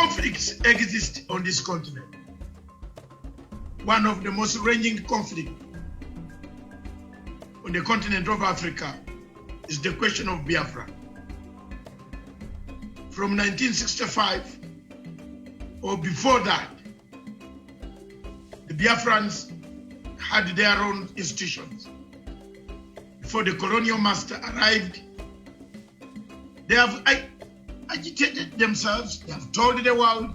Conflicts exist on this continent. One of the most ranging conflicts on the continent of Africa is the question of Biafra. From 1965 or before that, the Biafrans had their own institutions. Before the colonial master arrived, they have agitated themselves, they have told the world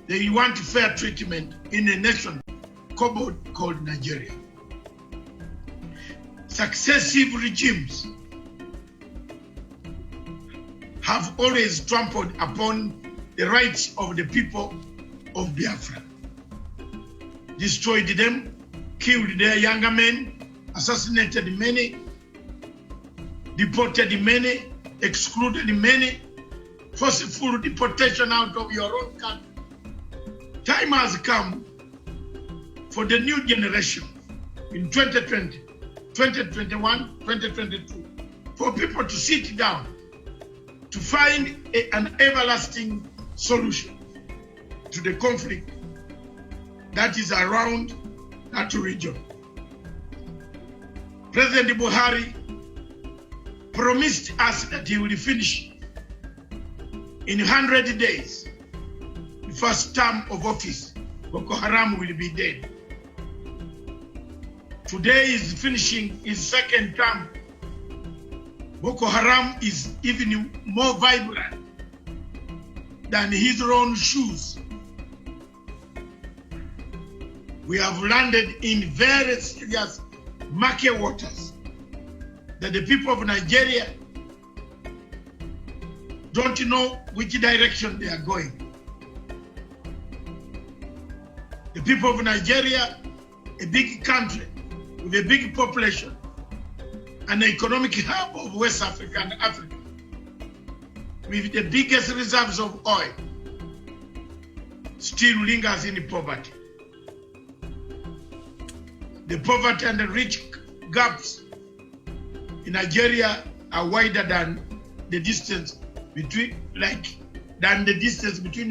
they want fair treatment in a nation called Nigeria. Successive regimes have always trampled upon the rights of the people of Biafra, destroyed them, killed their younger men, assassinated many, deported many, excluded many, forceful deportation out of your own country. Time has come for the new generation in 2020, 2021, 2022, for people to sit down to find an everlasting solution to the conflict that is around that region. President Buhari promised us that he will finish in 100 days, the first term of office. Boko Haram will be dead. Today is finishing his second term. Boko Haram is even more vibrant than his own shoes. We have landed in very serious murky waters that the people of Nigeria don't know which direction they are going. The people of Nigeria, a big country with a big population, an economic hub of West Africa and Africa, with the biggest reserves of oil, still lingers in poverty. The poverty and the rich gaps in Nigeria are wider than the distance between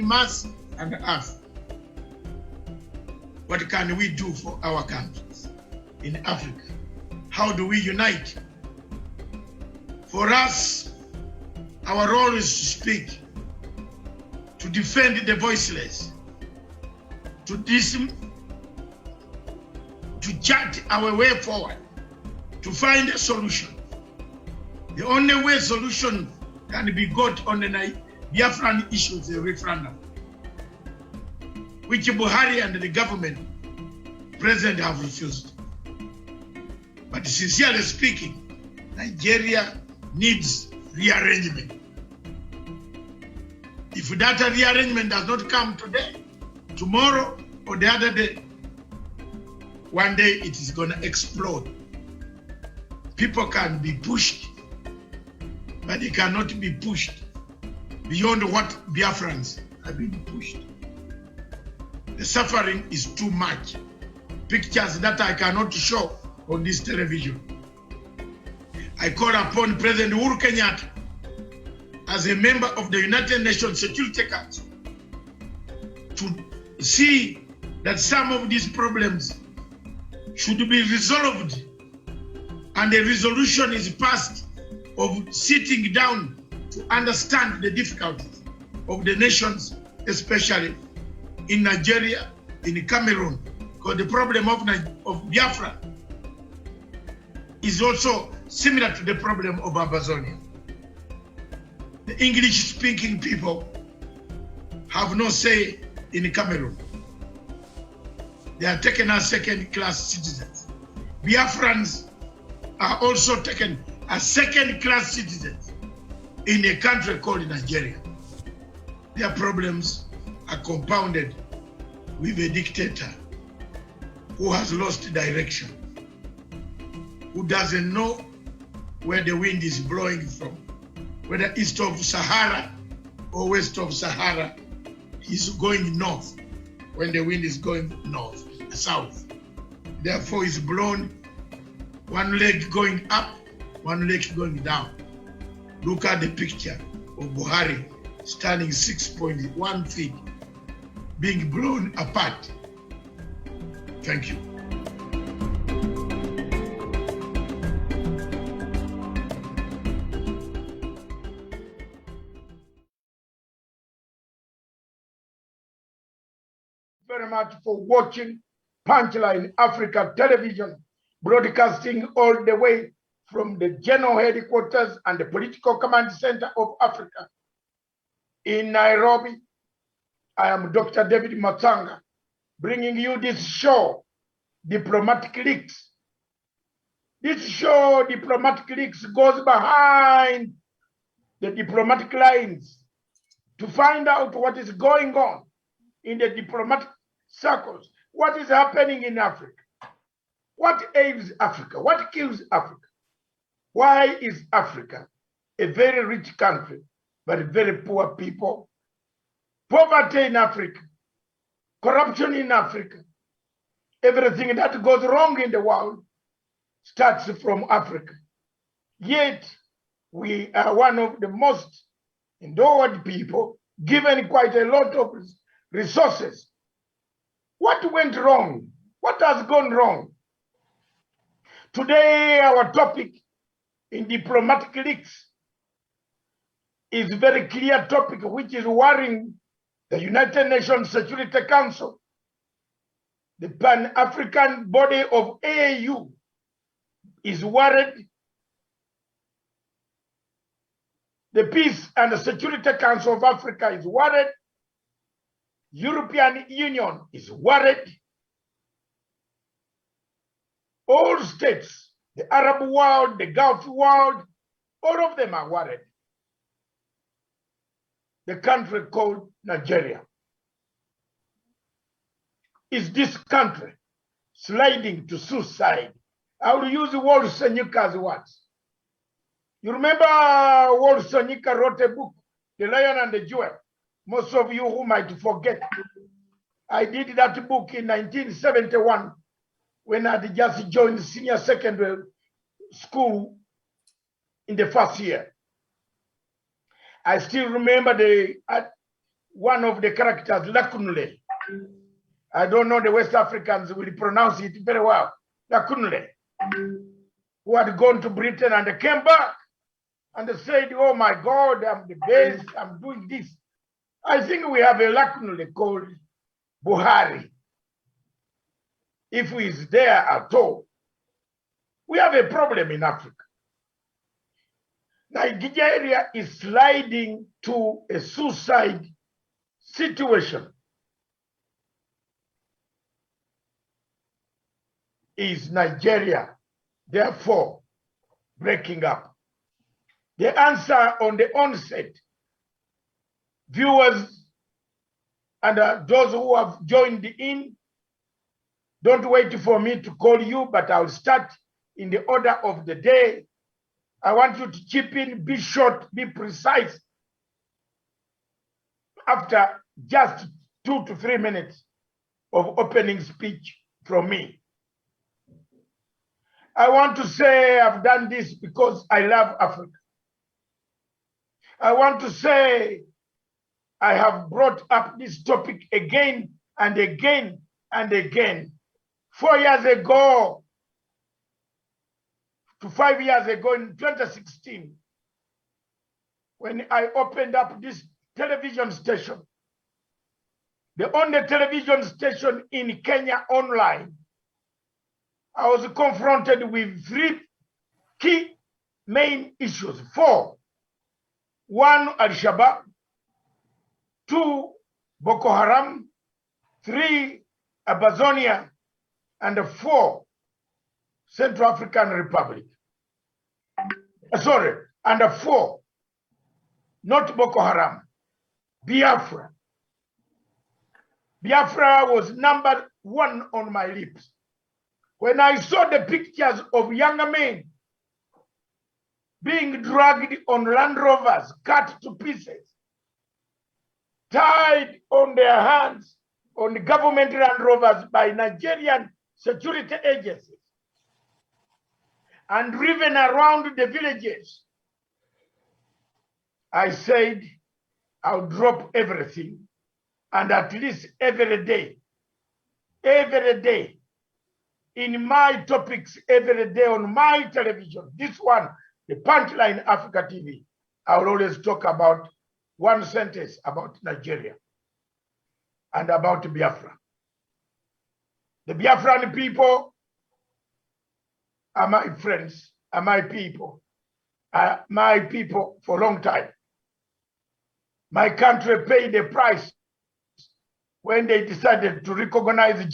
Mars and Earth. What can we do for our countries in Africa? How do we unite? For us, our role is to speak, to defend the voiceless, to chart our way forward, to find a solution. The only way solution can be got on the Biafran issue is a referendum, which Buhari and the government president have refused. But sincerely speaking, Nigeria needs rearrangement. If that rearrangement does not come today, tomorrow, or the other day, one day it is going to explode. People can be pushed, but they cannot be pushed beyond what Biafrans have been pushed. The suffering is too much. Pictures that I cannot show on this television. I call upon President Uhuru Kenyatta as a member of the United Nations Security Council to see that some of these problems should be resolved and a resolution is passed of sitting down to understand the difficulties of the nations, especially in Nigeria, in Cameroon, because the problem of Biafra is also similar to the problem of Amazonia. The English-speaking people have no say in Cameroon. They are taken as second-class citizens. Biafrans are also taken as second-class citizens in a country called Nigeria. Their problems are compounded with a dictator who has lost direction, who doesn't know where the wind is blowing from, whether east of Sahara or west of Sahara. He's going north when the wind is going north, south. Therefore, it's blown, one leg going up, one leg going down. Look at the picture of Buhari standing 6.1 feet, being blown apart. Thank you. Very much for watching Punchline Africa Television, broadcasting all the way from the General Headquarters and the Political Command Center of Africa in Nairobi. I am Dr. David Matanga, bringing you this show, Diplomatic Leaks. This show, Diplomatic Leaks, goes behind the diplomatic lines to find out what is going on in the diplomatic circles, what is happening in Africa, what ails Africa, what kills Africa. Why is Africa a very rich country, but very poor people? Poverty in Africa, corruption in Africa, everything that goes wrong in the world starts from Africa. Yet, we are one of the most endowed people, given quite a lot of resources. What went wrong? What has gone wrong? Today, our topic in Diplomatic Leaks is a very clear topic which is worrying the United Nations Security Council. The Pan-African body of AU is worried. The Peace and the Security Council of Africa is worried. European Union is worried. All states, the Arab world, the Gulf world, all of them are worried. The country called Nigeria. Is this country sliding to suicide? I will use Walt Senyuka's words. You remember Walt Senyuka wrote a book, The Lion and the Jewel. Most of you who might forget. I did that book in 1971 when I had just joined senior secondary school in the first year. I still remember one of the characters, Lakunle. I don't know the West Africans will pronounce it very well. Lakunle, who had gone to Britain and came back and said, oh my God, I'm the best, I'm doing this. I think we have a Lakunle called Buhari. If he is there at all, we have a problem in Africa. Nigeria is sliding to a suicide situation. Is Nigeria, therefore, breaking up? The answer on the onset, viewers and those who have joined in, don't wait for me to call you, but I'll start in the order of the day. I want you to chip in, be short, be precise. After just 2 to 3 minutes of opening speech from me. I want to say I've done this because I love Africa. I want to say I have brought up this topic again and again and again. 4 years ago to 5 years ago in 2016, when I opened up this television station, the only television station in Kenya online, I was confronted with 3 key main issues. 4. 1, Al-Shabaab. 2, Boko Haram. 3, Abazonia. And 4, Central African Republic. Sorry, and 4, not Boko Haram, Biafra. Biafra was number 1 on my lips. When I saw the pictures of younger men being dragged on Land Rovers, cut to pieces, tied on their hands on the government Land Rovers by Nigerian security agencies, and driven around the villages, I said, I'll drop everything, and at least every day, in my topics, every day on my television, this one, the Punchline Africa TV, I will always talk about one sentence about Nigeria and about Biafra. The Biafran people are my friends, are my people for a long time. My country paid the price when they decided to recognize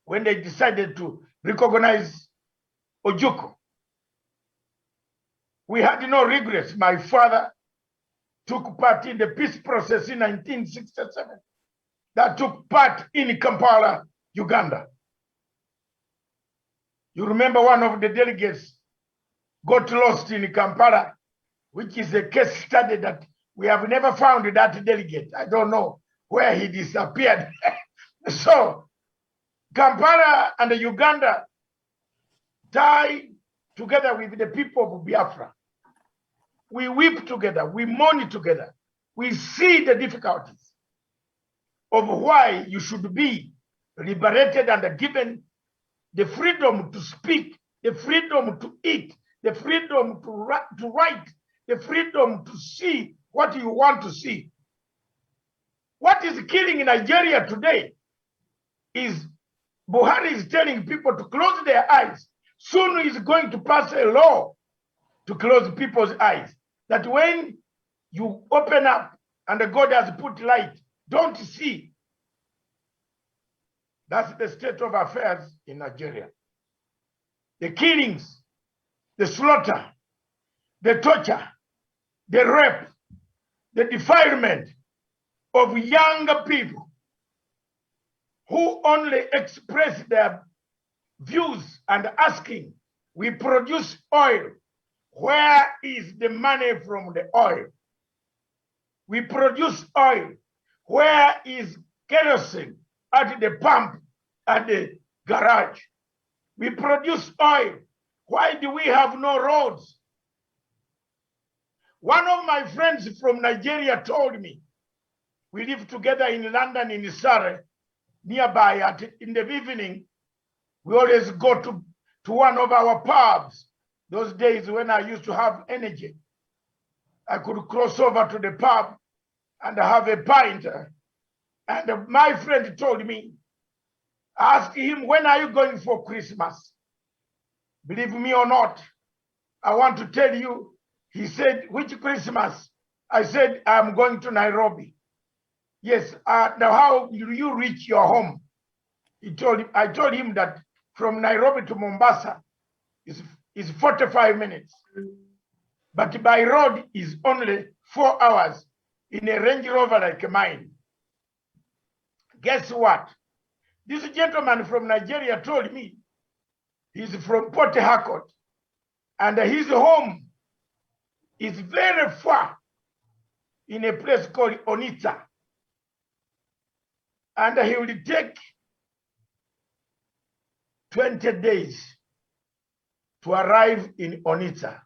when they decided to recognize Ojukwu. We had no regrets. My father took part in the peace process in 1967 that took part in Kampala, Uganda. You remember one of the delegates got lost in Kampala, which is a case study that we have never found that delegate. I don't know where he disappeared. So Kampala and Uganda tied together with the people of Biafra. We weep together, we mourn together, we see the difficulties of why you should be liberated and given the freedom to speak, the freedom to eat, the freedom to write, the freedom to see what you want to see. What is killing Nigeria today is Buhari is telling people to close their eyes. Soon he's going to pass a law to close people's eyes. That when you open up and God has put light, don't see. That's the state of affairs in Nigeria. The killings, the slaughter, the torture, the rape, the defilement of younger people who only express their views and asking, we produce oil. Where is the money from the oil? We produce oil. Where is kerosene at the pump, at the garage? We produce oil. Why do we have no roads? One of my friends from Nigeria told me, we live together in London, in Surrey, nearby. In the evening, we always go to one of our pubs. Those days when I used to have energy, I could cross over to the pub and have a pint. And my friend told me, ask him, when are you going for Christmas? Believe me or not, I want to tell you, he said, which Christmas? I said, I'm going to Nairobi. Yes, now how will you reach your home? I told him that from Nairobi to Mombasa is 45 minutes. But by road is only 4 hours in a Range Rover like mine. Guess what? This gentleman from Nigeria told me he's from Port Harcourt and his home is very far in a place called Onitsha. And he will take 20 days to arrive in Onitsha.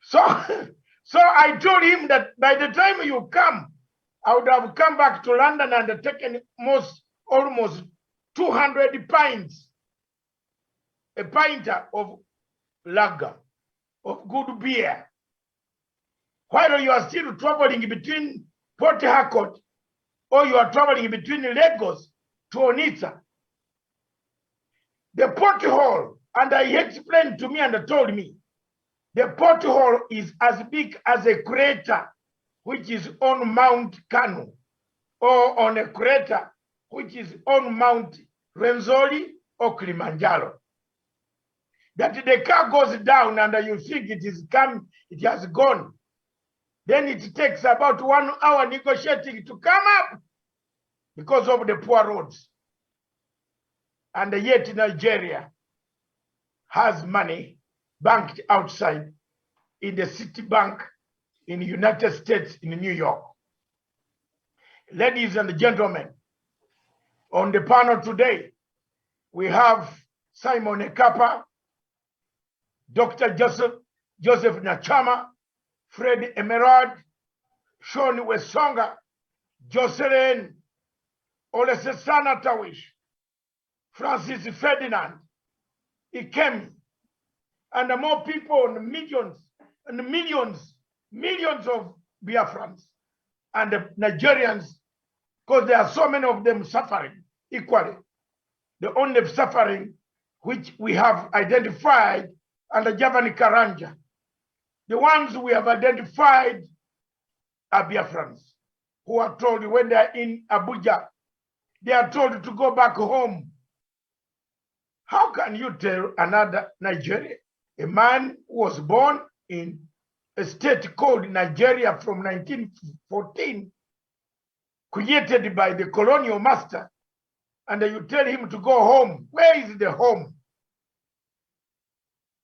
So I told him that by the time you come, I would have come back to London and taken almost 200 pints, a pint of lager, of good beer, while you are still traveling between Port Harcourt, or you are traveling between Lagos to Onitsha. The porthole, and he explained to me and told me, the porthole is as big as a crater which is on Mount Kanu, or on a crater which is on Mount Renzori or Kilimanjaro. That the car goes down and you think it has gone. Then it takes about 1 hour negotiating to come up because of the poor roads. And yet Nigeria has money banked outside in the City Bank in the United States, in New York. Ladies and gentlemen, on the panel today, we have Simon Ekapa, Dr. Joseph Joseph Nachama, Fred Emerald, Sean Wesonga, Jocelyn Olesesana Tawish, Francis Ferdinand, Ikemi, and more people, and millions of Biafrans and Nigerians, because there are so many of them suffering equally. The only suffering which we have identified under Javani Karanja, the ones we have identified are Biafrans, who are told when they are in Abuja, they are told to go back home. How can you tell another Nigeria, a man who was born in a state called Nigeria from 1914, created by the colonial master, and you tell him to go home? Where is the home?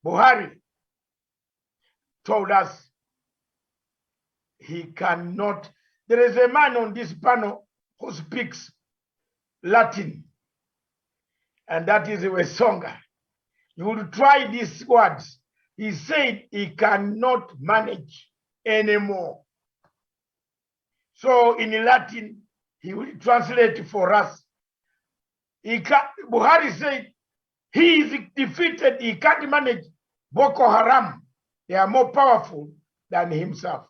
Buhari told us he cannot. There is a man on this panel who speaks Latin, and that is Wesonga. You would try these words. He said he cannot manage anymore. So in Latin, he will translate for us. Buhari said he is defeated. He can't manage Boko Haram. They are more powerful than himself.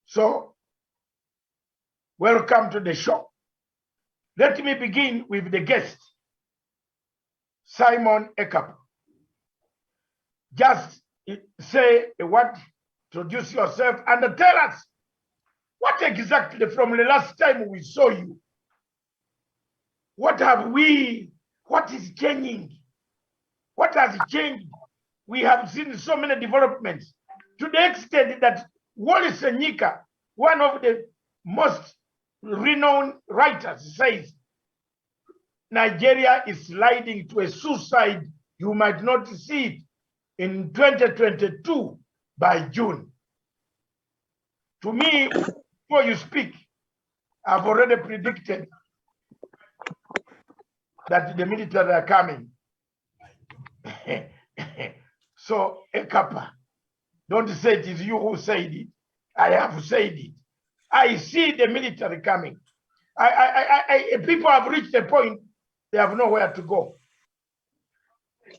So, welcome to the show. Let me begin with the guest, Simon Ekap. Just say a word, introduce yourself, and tell us what exactly from the last time we saw you. What is changing? What has changed? We have seen so many developments to the extent that Wole Soyinka, one of the most renowned writers, says Nigeria is sliding to a suicide. You might not see it in 2022 by June. To me, before you speak, I've already predicted that the military are coming. So, Ekapa, don't say it is you who said it. I have said it. I see the military coming. People have reached a point, they have nowhere to go.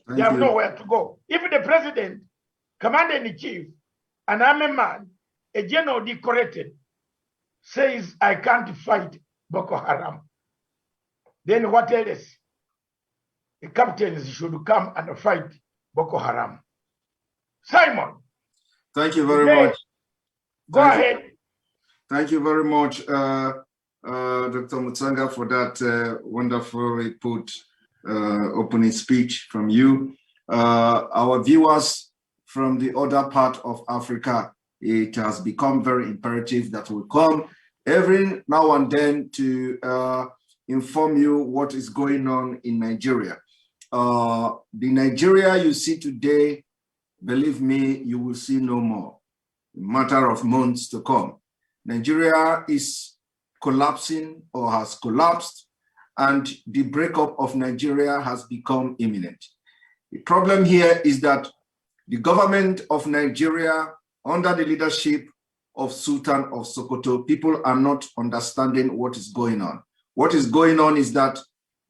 They have nowhere to go. If the president, commander-in-chief, an army man, a general decorated, says, I can't fight Boko Haram, then what else? The captains should come and fight Boko Haram. Simon. Thank you very much. Go ahead. Thank you very much, Dr. Mutsanga, for that wonderfully put opening speech from you. Our viewers from the other part of Africa, it has become very imperative that we come every now and then to inform you what is going on in Nigeria. The Nigeria you see today, believe me, you will see no more. A matter of months to come. Nigeria is collapsing or has collapsed, and the breakup of Nigeria has become imminent. The problem here is that the government of Nigeria, under the leadership of Sultan of Sokoto, people are not understanding what is going on. What is going on is that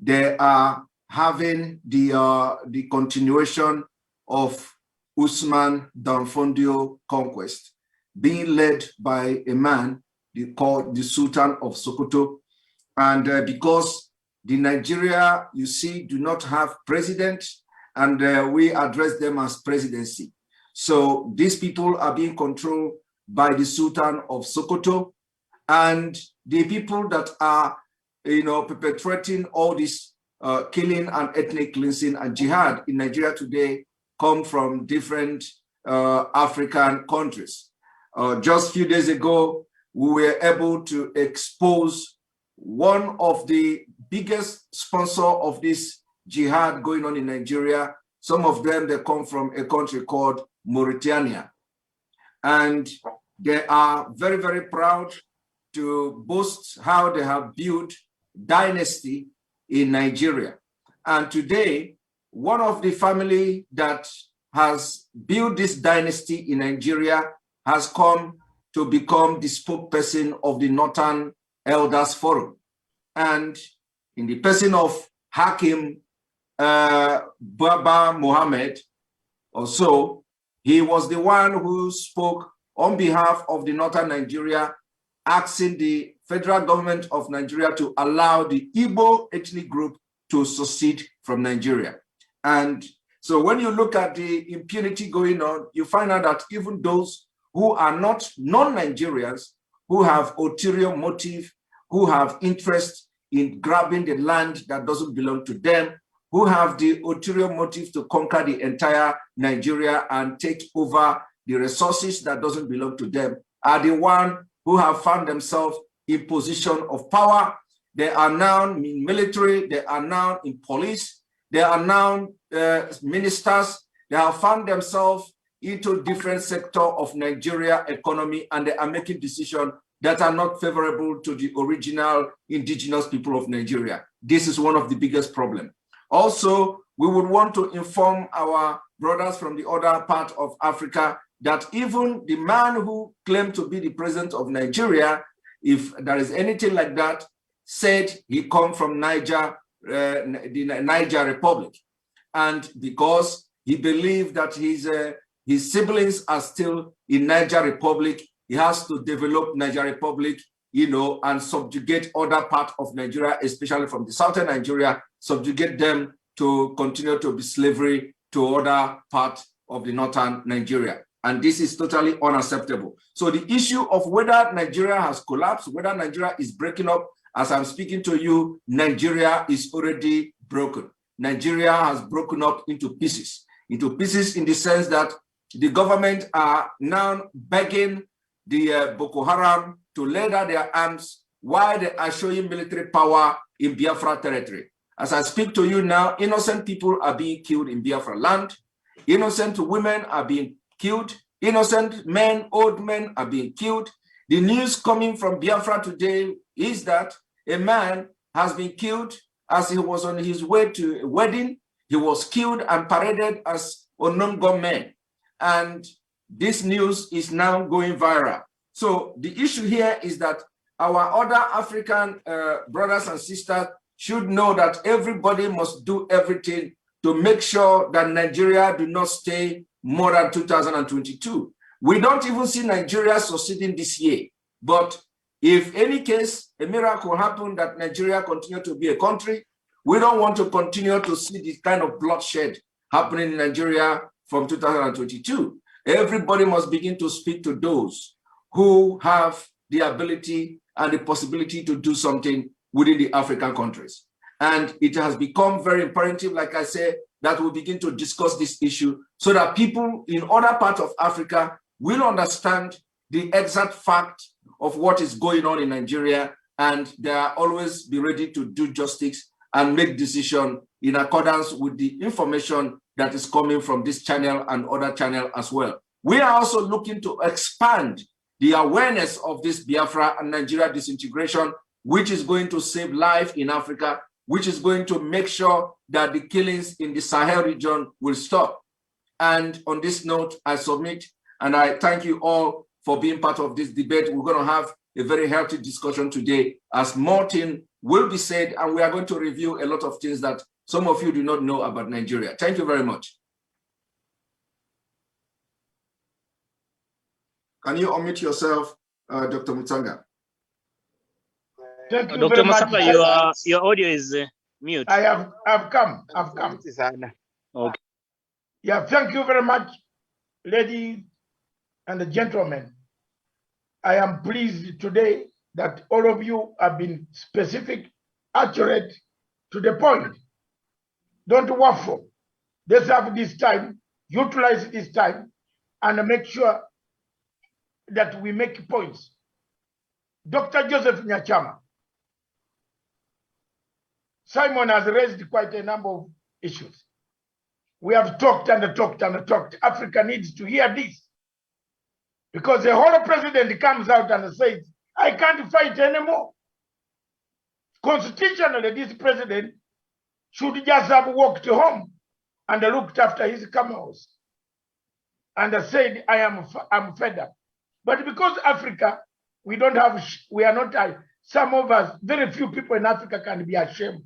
they are having the continuation of Usman Danfodio conquest, being led by a man called the Sultan of Sokoto. And because the Nigeria, you see, do not have president, and we address them as presidency. So these people are being controlled by the Sultan of Sokoto, and the people that are, perpetrating all this killing and ethnic cleansing and jihad in Nigeria today come from different African countries. Just a few days ago, we were able to expose one of the biggest sponsors of this jihad going on in Nigeria. Some of them, they come from a country called Mauritania. And they are very, very proud to boast how they have built dynasty in Nigeria. And today, one of the family that has built this dynasty in Nigeria, has come to become the spokesperson of the Northern Elders Forum. And in the person of Hakim Baba Mohammed, also, he was the one who spoke on behalf of the Northern Nigeria, asking the federal government of Nigeria to allow the Igbo ethnic group to secede from Nigeria. And so when you look at the impunity going on, you find out that even those who are not non-Nigerians, who have ulterior motive, who have interest in grabbing the land that doesn't belong to them, who have the ulterior motive to conquer the entire Nigeria and take over the resources that doesn't belong to them, are the one who have found themselves in position of power. They are now in military, they are now in police, they are now ministers. They have found themselves into different sector of Nigeria economy, and they are making decisions that are not favorable to the original indigenous people of Nigeria. This is one of the biggest problems. Also, we would want to inform our brothers from the other part of Africa that even the man who claimed to be the president of Nigeria, if there is anything like that, said he come from Niger, the Niger Republic. And because he believed that his siblings are still in Niger Republic, he has to develop Niger Republic, you know, and subjugate other parts of Nigeria, especially from the southern Nigeria, subjugate them to continue to be slavery to other parts of the northern Nigeria. And this is totally unacceptable. So the issue of whether Nigeria has collapsed, whether Nigeria is breaking up, as I'm speaking to you, Nigeria is already broken. Nigeria has broken up into pieces in the sense that the government are now begging the Boko Haram to lay down their arms while they are showing military power in Biafra territory. As I speak to you now, innocent people are being killed in Biafra land. Innocent women are being killed. Innocent men, old men are being killed. The news coming from Biafra today is that a man has been killed as he was on his way to a wedding. He was killed and paraded as unknown gunmen. And this news is now going viral. So the issue here is that our other African brothers and sisters should know that everybody must do everything to make sure that Nigeria do not stay more than 2022. We don't even see Nigeria succeeding this year. But if any case, a miracle happened that Nigeria continue to be a country, we don't want to continue to see this kind of bloodshed happening in Nigeria from 2022. Everybody must begin to speak to those who have the ability and the possibility to do something within the African countries. And it has become very imperative, like I said, that we begin to discuss this issue so that people in other parts of Africa will understand the exact fact of what is going on in Nigeria, and they are always be ready to do justice and make decisions in accordance with the information that is coming from this channel and other channel as well. We are also looking to expand the awareness of this Biafra and Nigeria disintegration, which is going to save life in Africa, which is going to make sure that the killings in the Sahel region will stop. And on this note, I submit, and I thank you all for being part of this debate. We're going to have a very healthy discussion today, as more things will be said, and we are going to review a lot of things that some of you do not know about Nigeria. Thank you very much. Can you unmute yourself, Dr. Mutsanga? Thank you Dr. very much. Mutsanga, your audio is mute. I've come. Okay. Yeah, thank you very much, ladies and gentlemen. I am pleased today that all of you have been specific, accurate, to the point. Don't waffle. Let's have this time, utilize this time, and make sure that we make points. Dr. Joseph Nyachama, Simon has raised quite a number of issues. We have talked and talked and talked. Africa needs to hear this. Because the whole president comes out and says, I can't fight anymore. Constitutionally, this president should just have walked home and looked after his camels and said, I'm fed up. But because Africa, we don't have, we are not, some of us, very few people in Africa can be ashamed.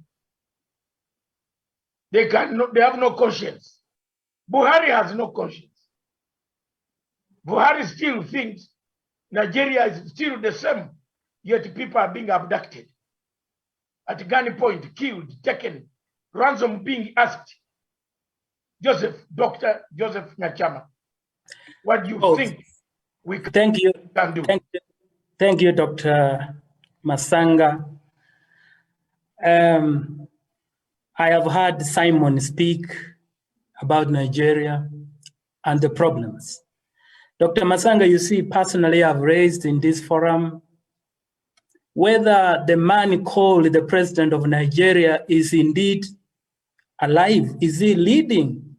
They have no conscience. Buhari has no conscience. Buhari still thinks Nigeria is still the same, yet people are being abducted. At gunpoint, killed, taken, ransom being asked. Dr. Joseph Nyachama, what do you think we can do? Thank you, Dr. Masanga. I have heard Simon speak about Nigeria and the problems. Dr. Masanga, you see, personally, I've raised in this forum whether the man called the president of Nigeria is indeed alive. Is he leading?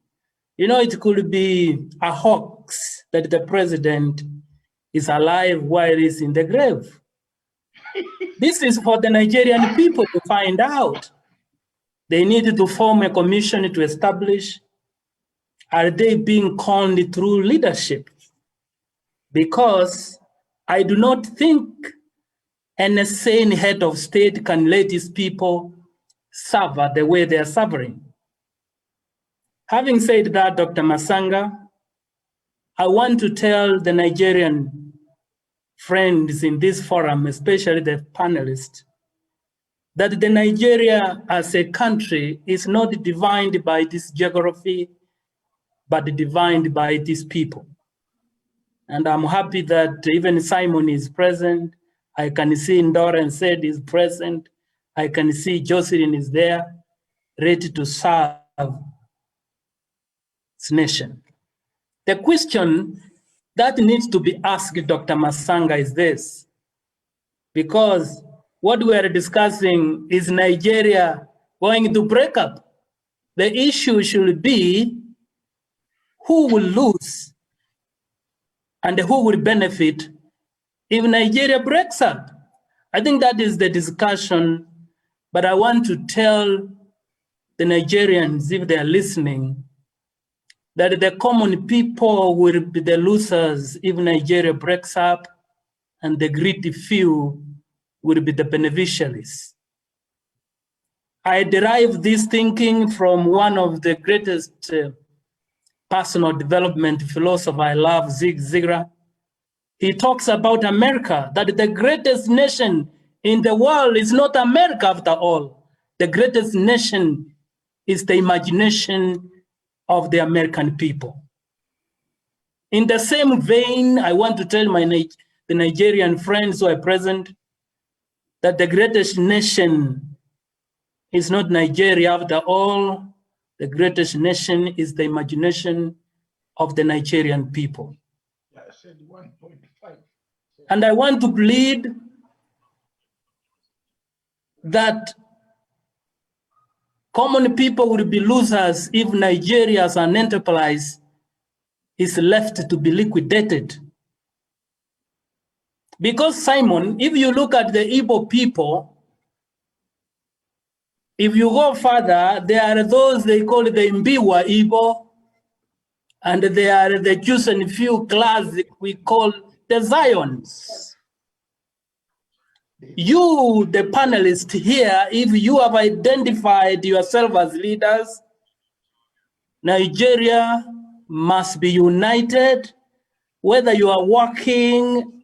You know, it could be a hoax that the president is alive while he's in the grave. This is for the Nigerian people to find out. They need to form a commission to establish, are they being conned through leadership? Because I do not think an sane head of state can let his people suffer the way they are suffering. Having said that, Dr. Masanga, I want to tell the Nigerian friends in this forum, especially the panelists, that the Nigeria as a country is not defined by this geography, but defined by these people. And I'm happy that even Simon is present. I can see Ndoran said is present. I can see Jocelyn is there, ready to serve this nation. The question that needs to be asked, Dr. Masanga, is this, because what we are discussing is Nigeria going to break up. The issue should be who will lose and who will benefit if Nigeria breaks up. I think that is the discussion, but I want to tell the Nigerians, if they are listening, that the common people will be the losers if Nigeria breaks up, and the greedy few will be the beneficiaries. I derive this thinking from one of the greatest personal development philosopher I love, Zig Ziglar. He talks about America, that the greatest nation in the world is not America after all. The greatest nation is the imagination of the American people. In the same vein, I want to tell the Nigerian friends who are present that the greatest nation is not Nigeria after all. The greatest nation is the imagination of the Nigerian people. Yeah, I said 1.5. And I want to plead that common people will be losers if Nigeria as an enterprise is left to be liquidated. Because Simon, if you look at the Igbo people, if you go further, there are those they call the Mbiwa Igbo, and they are the chosen few class we call the Zions. You, the panelists here, if you have identified yourself as leaders, Nigeria must be united, whether you are working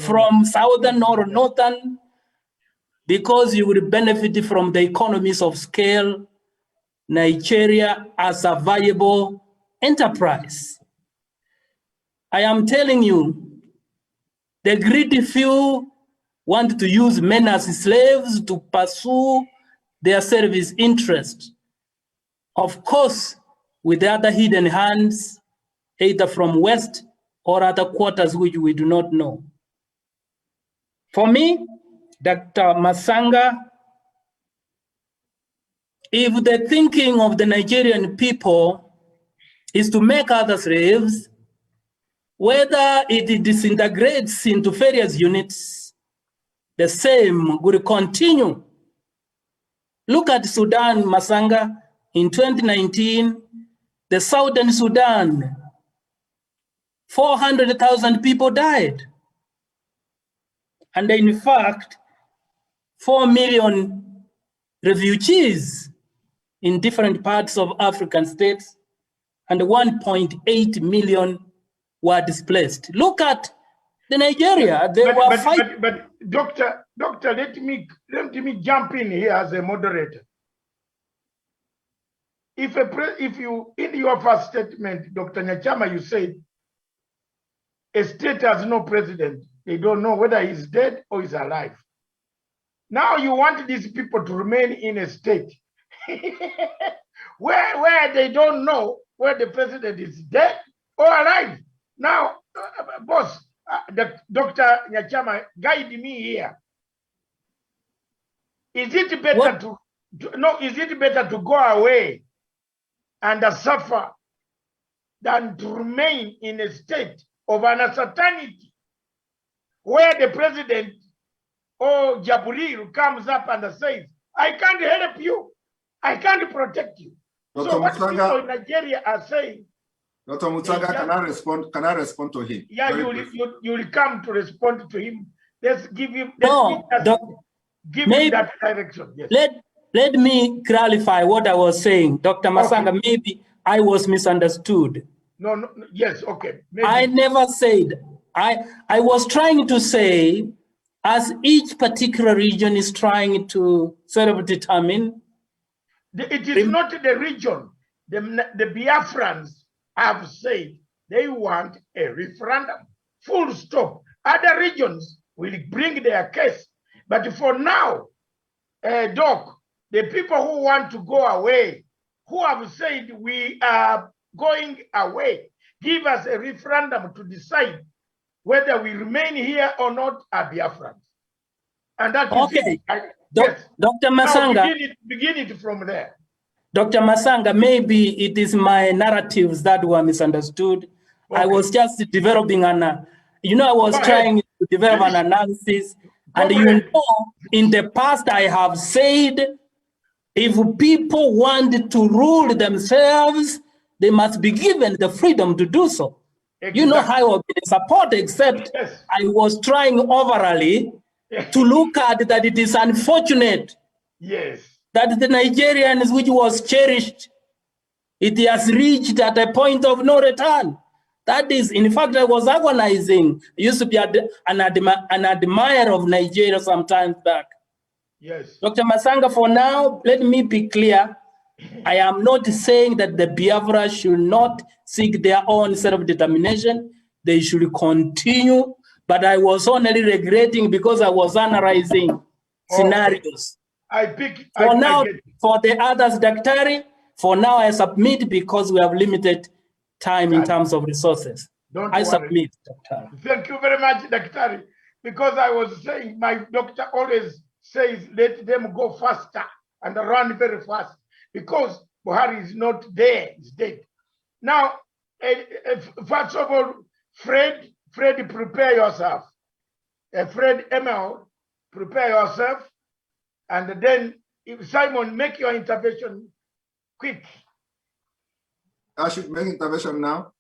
from southern or northern, because you will benefit from the economies of scale, Nigeria as a viable enterprise. I am telling you, the greedy few want to use men as slaves to pursue their service interest. Of course, with the other hidden hands, either from West or other quarters which we do not know. For me, Dr. Masanga, if the thinking of the Nigerian people is to make others slaves, whether it disintegrates into various units, the same will continue. Look at Sudan, Masanga. In 2019, the Southern Sudan 400,000 people died. And in fact, 4 million refugees in different parts of African states, and 1.8 million were displaced. Look at the Nigeria. But doctor, let me jump in here as a moderator. If you, in your first statement, Dr. Nyachama, you said a state has no president. They don't know whether he's dead or he's alive. Now you want these people to remain in a state where they don't know whether the president is dead or alive. Now, boss, Dr. Nyachama, guide me here. Is it better is it better to go away and suffer than to remain in a state of uncertainty where the president or Jaburil comes up and says, I can't help you, I can't protect you. Dr. So what Mutsanga, people in Nigeria are saying, Dr. Mutsanga, can I respond to him? Yeah, you will come to respond to him. Let's give him, give him that direction. Yes. Let me clarify what I was saying. Dr. Masanga, maybe I was misunderstood. No, yes, okay. Maybe. I never said, I was trying to say, as each particular region is trying to sort of determine. It is not the region. The Biafrans have said they want a referendum, full stop. Other regions will bring their case. But for now, Doc, the people who want to go away, who have said we are going away, give us a referendum to decide whether we remain here or not, are Biafrans. And that is okay. Yes. Dr. Masanga. Now begin it from there. Dr. Masanga, maybe it is my narratives that were misunderstood. Okay. I was just developing I was trying to develop an analysis. And in the past, I have said, if people want to rule themselves, they must be given the freedom to do so. Exactly. You know how I have been supported, except yes. I was trying overally to look at that it is unfortunate. Yes. That the Nigerians, which was cherished, it has reached at a point of no return. That is, in fact, I was agonizing. I used to be an admirer of Nigeria some time back. Yes. Dr. Masanga, for now, let me be clear. I am not saying that the Biafra should not seek their own self-determination. They should continue. But I was only regretting because I was analyzing scenarios. For the others, Daktari, for now I submit because we have limited time in terms of resources. I submit, Daktari. Thank you very much, Daktari. Because I was saying, my doctor always says, let them go faster and run very fast. Because Buhari is not there, he's dead. Now, first of all, Fred, prepare yourself. Fred Emil, prepare yourself. And then, if Simon, make your intervention quick. I should make intervention now?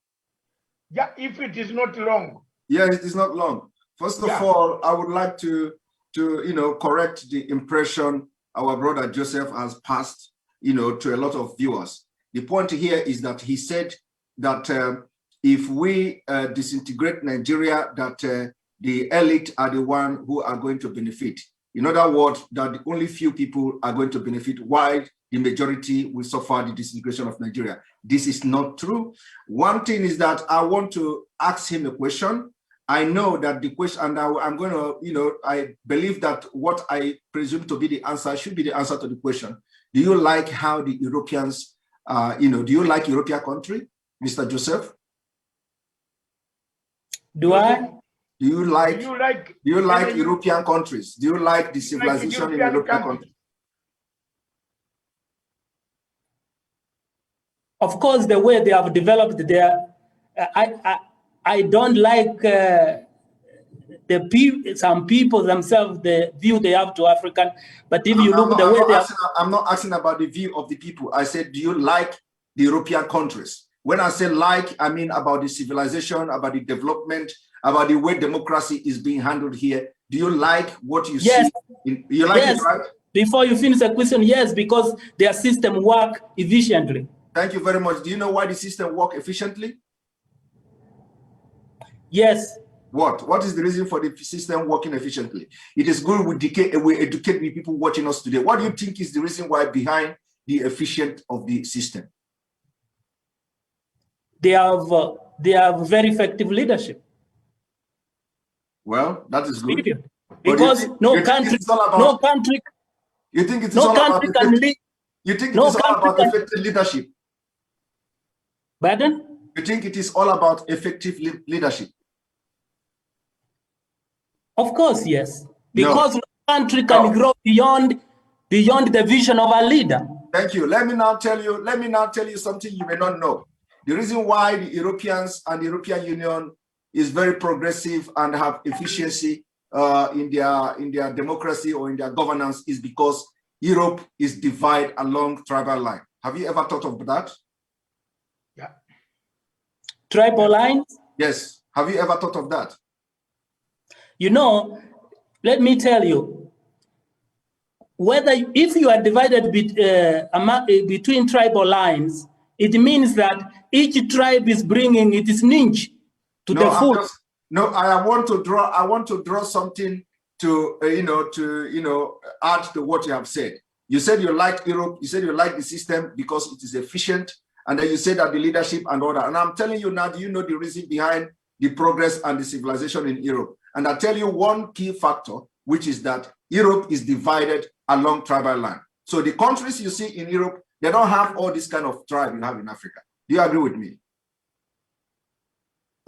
Yeah, if it is not long. Yeah, it is not long. First of all, I would like to correct the impression our brother Joseph has passed, to a lot of viewers. The point here is that he said that if we disintegrate Nigeria, that the elite are the one who are going to benefit. In other words, that only few people are going to benefit while the majority will suffer the disintegration of Nigeria. This is not true. One thing is that I want to ask him a question. I know that the question, and I'm going to, I believe that what I presume to be the answer should be the answer to the question. Do you like how the Europeans, do you like European country, Mr. Joseph? Do I? Do you like European countries? Do you like the civilization in European countries? Of course, the way they have developed there, I don't like some people themselves, the view they have to African. But if you I'm not asking about the view of the people. I said, do you like the European countries? When I say like, I mean about the civilization, about the development, about the way democracy is being handled here. Do you like what you Yes. see? You like Yes. it, right? Before you finish the question, yes, because their system work efficiently. Thank you very much. Do you know why the system works efficiently? Yes. What is the reason for the system working efficiently? It is good we educate the people watching us today. What do you think is the reason why behind the efficiency of the system? They have very effective leadership. Well, that is good. Period. Because no country You think it is no all country about can lead. You think it No is all about country effective leadership? Pardon? You think it is all about effective leadership? Of course, yes. Because No. no country can grow beyond the vision of a leader. Thank you. Let me now tell you something you may not know. The reason why the Europeans and the European Union is very progressive and have efficiency in their democracy or in their governance is because Europe is divided along tribal line. Have you ever thought of that? Yeah. Tribal lines? Yes. Have you ever thought of that? You know, let me tell you, if you are divided between tribal lines, it means that each tribe is bringing its niche to the food. I want to draw something to add to what you have said. You said you like Europe. You said you like the system because it is efficient, and then you said that the leadership and all that. And I'm telling you now, do you know the reason behind the progress and the civilization in Europe? And I tell you one key factor, which is that Europe is divided along tribal line. So the countries you see in Europe, they don't have all this kind of tribe you have in Africa. Do you agree with me?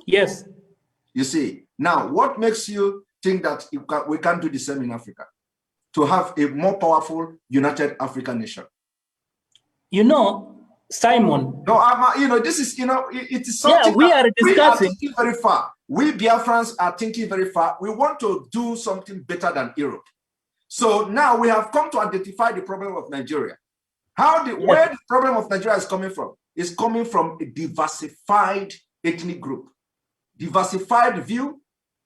Yes. You see, now what makes you think that we can't do the same in Africa to have a more powerful, united African nation? You know, Simon. No, this is, it is something. Yeah, we are discussing. We are thinking very far. We Biafrans are thinking very far. We want to do something better than Europe. So now we have come to identify the problem of Nigeria. Where the problem of Nigeria is coming from? It's coming from a diversified ethnic group, diversified view,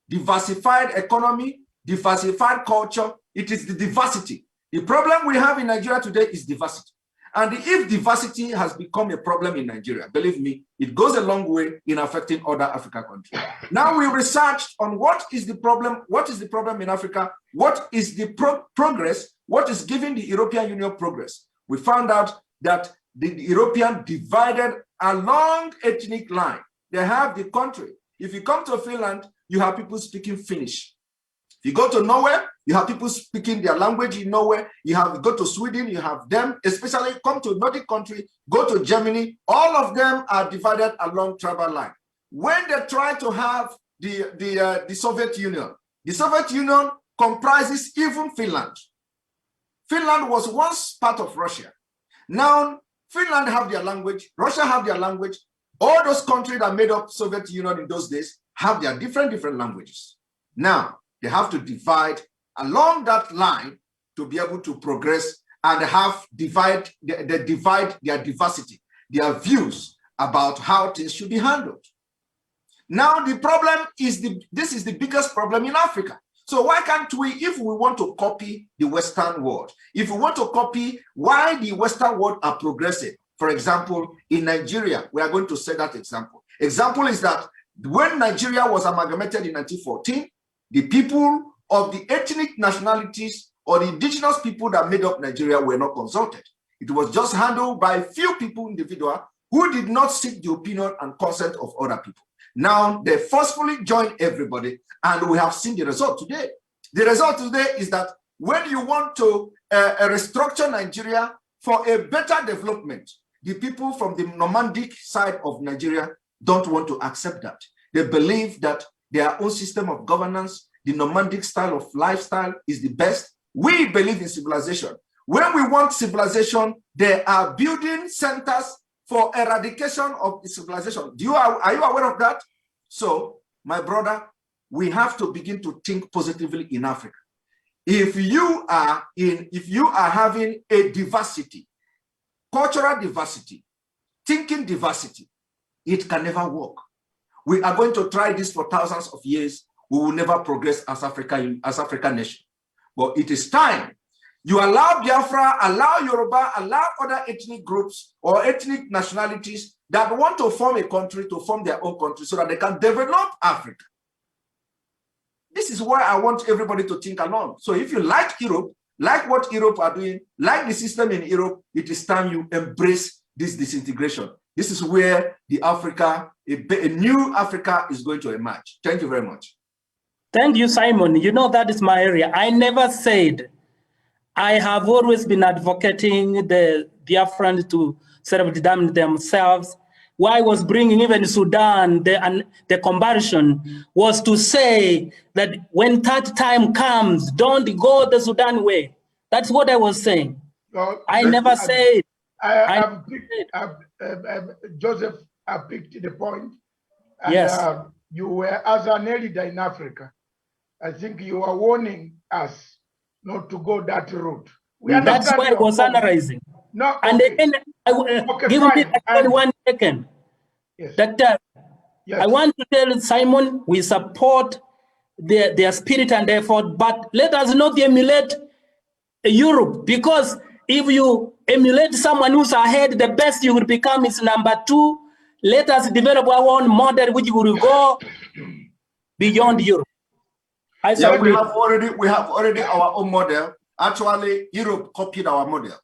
diversified economy, diversified culture. It is the diversity. The problem we have in Nigeria today is diversity. And if diversity has become a problem in Nigeria, believe me, it goes a long way in affecting other African countries. Now we researched on what is the problem in Africa, what is the progress, what is giving the European Union progress. We found out that the European divided along ethnic line. They have the country. If you come to Finland, you have people speaking Finnish. If you go to Norway, you have people speaking their language in Norway. Go to Sweden, you have them, especially come to Nordic country, go to Germany, all of them are divided along tribal line. When they try to have the Soviet Union comprises even Finland. Finland was once part of Russia. Now, Finland have their language, Russia have their language. All those countries that made up Soviet Union in those days have their different languages. Now, they have to divide along that line to be able to progress and divide their diversity, their views about how things should be handled. Now, the problem is this is the biggest problem in Africa. So why can't we, if we want to copy the Western world, if we want to copy why the Western world are progressive, for example, in Nigeria, we are going to say that example. Example is that when Nigeria was amalgamated in 1914, the people of the ethnic nationalities or the indigenous people that made up Nigeria were not consulted. It was just handled by few people, individuals, who did not seek the opinion and consent of other people. Now they forcefully join everybody, and we have seen the result today. The result today is that when you want to restructure Nigeria for a better development, the people from the nomadic side of Nigeria don't want to accept that. They believe that their own system of governance, the nomadic style of lifestyle is the best. We believe in civilization. When we want civilization, they are building centers for eradication of the civilization. Are you aware of that? So, my brother, we have to begin to think positively in Africa. If you are having a diversity, cultural diversity, thinking diversity, it can never work. We are going to try this for thousands of years. We will never progress as African nation. But it is time you allow Biafra, allow Yoruba, allow other ethnic groups or ethnic nationalities that want to form a country to form their own country so that they can develop Africa. This is why I want everybody to think along. So if you like Europe, like what Europe are doing, like the system in Europe, it is time you embrace this disintegration. This is where the Africa, a new Africa is going to emerge. Thank you very much. Thank you, Simon. You know, that is my area. I never said, I have always been advocating the Biafrans to self-determine themselves. Why I was bringing even Sudan, the conversion was to say that when that time comes, don't go the Sudan way. That's what I was saying. Well, I never said. Joseph, I picked the point. And, yes. You were, as an leader in Africa, I think you are warning us not to go that route. That's why I was analyzing. No, and okay. again, give me 1 second. Yes. Doctor, yes. I want to tell Simon, we support their spirit and effort, but let us not emulate Europe, because if you emulate someone who's ahead, the best you will become is number 2. Let us develop our own model, which will go beyond Europe. We have already our own model. Actually, Europe copied our model.